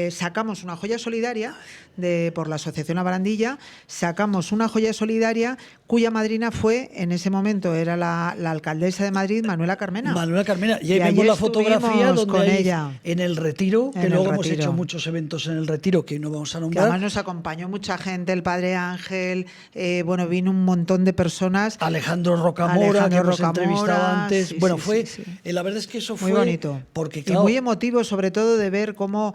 sacamos una joya solidaria por la Asociación La Barandilla, sacamos una joya solidaria cuya madrina fue, en ese momento era la la alcaldesa de Madrid, Manuela Carmena. Manuela Carmena. Y ahí vemos la fotografía donde con ella en el Retiro, que luego hemos hecho muchos eventos en el Retiro que no vamos a nombrar. Que además nos acompañó mucha gente, el Padre Ángel, bueno, vino un montón de personas. Alejandro Rocamora, que hemos entrevistado antes. Sí, bueno, fue, la verdad es que eso fue muy bonito. Porque, claro, y muy emotivo, sobre todo de ver cómo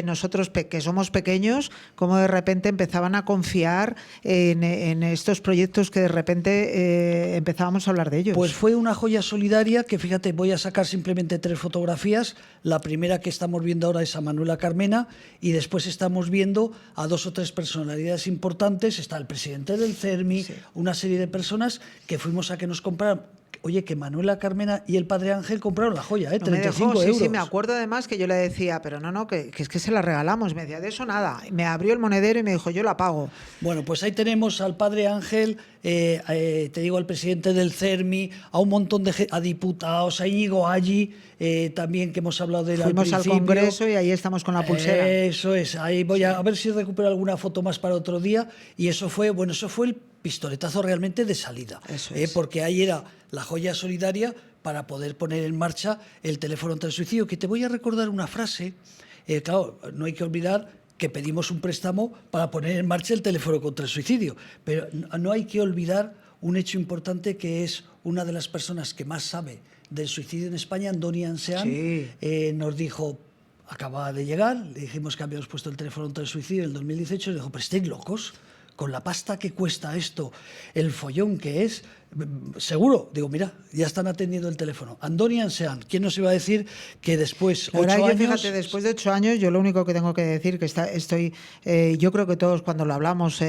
nosotros, que somos pequeños, cómo de repente empezaban a confiar en estos proyectos que de repente empezábamos a hablar de ellos. Pues fue una joya solidaria que, fíjate, voy a sacar simplemente 3 fotografías. La primera que estamos viendo ahora es a Manuela Carmena y después estamos viendo a 2 o 3 personalidades importantes. Está el presidente del CERMI, una serie de personas que fuimos a que nos compraran. Oye, que Manuela Carmena y el Padre Ángel compraron la joya, 35 euros. Sí, me acuerdo además que yo le decía, pero no, que es que se la regalamos. Me decía, de eso nada. Me abrió el monedero y me dijo, yo la pago. Bueno, pues ahí tenemos al Padre Ángel, te digo, al presidente del CERMI, a un montón de a diputados, a Íñigo Allí, también que hemos hablado de él al principio. Fuimos al Congreso y ahí estamos con la pulsera. Eso es, ahí voy a ver si recupero alguna foto más para otro día. Y eso fue el pistoletazo realmente de salida. Eso es. Porque ahí era la joya solidaria para poder poner en marcha el teléfono contra el suicidio. Que te voy a recordar una frase. Claro, no hay que olvidar que pedimos un préstamo para poner en marcha el teléfono contra el suicidio. Pero no hay que olvidar un hecho importante, que es una de las personas que más sabe del suicidio en España, Andoni Ansean, nos dijo, acaba de llegar, le dijimos que habíamos puesto el teléfono contra el suicidio en el 2018, y le dijo, pero estáis locos, con la pasta que cuesta esto, el follón que es, seguro. Digo, mira, ya están atendiendo el teléfono. Andoni Ansean, ¿quién nos iba a decir que después, 8 años... Fíjate, después de 8 años, yo lo único que tengo que decir, que yo creo que todos cuando lo hablamos,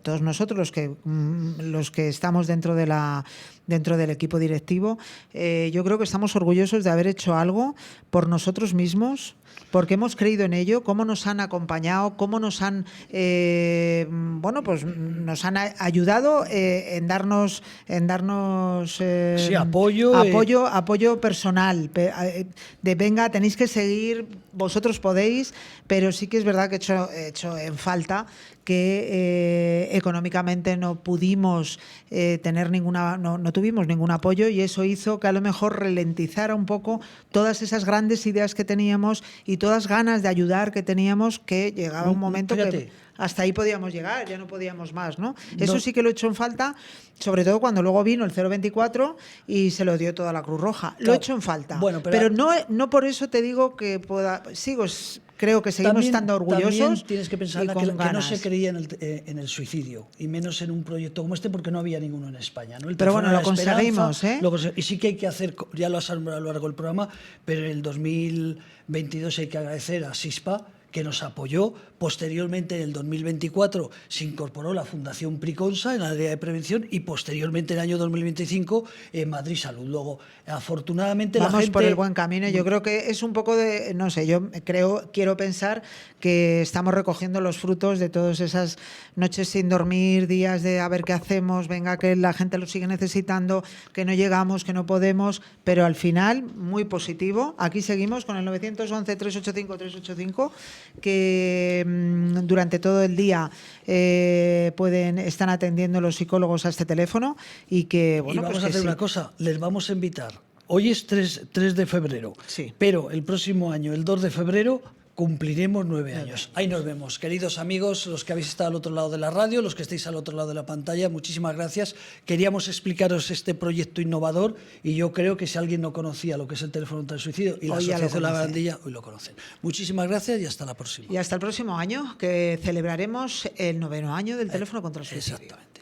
todos nosotros, los que estamos dentro del equipo directivo, yo creo que estamos orgullosos de haber hecho algo por nosotros mismos, porque hemos creído en ello, cómo nos han acompañado, cómo nos han nos han ayudado en darnos apoyo personal, de venga, tenéis que seguir, vosotros podéis, pero sí que es verdad que he hecho en falta que económicamente no pudimos tener no tuvimos ningún apoyo, y eso hizo que a lo mejor ralentizara un poco todas esas grandes ideas que teníamos y todas ganas de ayudar que teníamos, que llegaba un momento que hasta ahí podíamos llegar, ya no podíamos más, ¿no? Eso sí que lo he hecho en falta, sobre todo cuando luego vino el 024 y se lo dio toda la Cruz Roja. Lo he hecho en falta, pero no por eso te digo que creo que seguimos estando orgullosos. También tienes que pensar que no se creía en el suicidio, y menos en un proyecto como este, porque no había ninguno en España, ¿no? Pero bueno, lo conseguimos, y sí que hay que hacer, ya lo has nombrado a lo largo del programa, pero en el 2022 hay que agradecer a SISPA, que nos apoyó. Posteriormente, en el 2024, se incorporó la Fundación Priconsa en el área de prevención, y posteriormente, en el año 2025, Madrid Salud. Luego, afortunadamente, vamos la gente... por el buen camino. Yo creo que es un poco de... No sé, quiero pensar que estamos recogiendo los frutos de todas esas noches sin dormir, días de a ver qué hacemos, venga, que la gente lo sigue necesitando, que no llegamos, que no podemos, pero al final, muy positivo. Aquí seguimos con el 911-385-385, que durante todo el día están atendiendo los psicólogos a este teléfono, y que bueno, y vamos a hacer una cosa, les vamos a invitar. Hoy es 3 de febrero, pero el próximo año, el 2 de febrero, cumpliremos 9 años. Ahí nos vemos. Queridos amigos, los que habéis estado al otro lado de la radio, los que estáis al otro lado de la pantalla, muchísimas gracias. Queríamos explicaros este proyecto innovador, y yo creo que si alguien no conocía lo que es el teléfono contra el suicidio y la Asociación La Barandilla, hoy lo conocen. Muchísimas gracias y hasta la próxima. Y hasta el próximo año, que celebraremos el 9º año del teléfono contra el suicidio. Exactamente.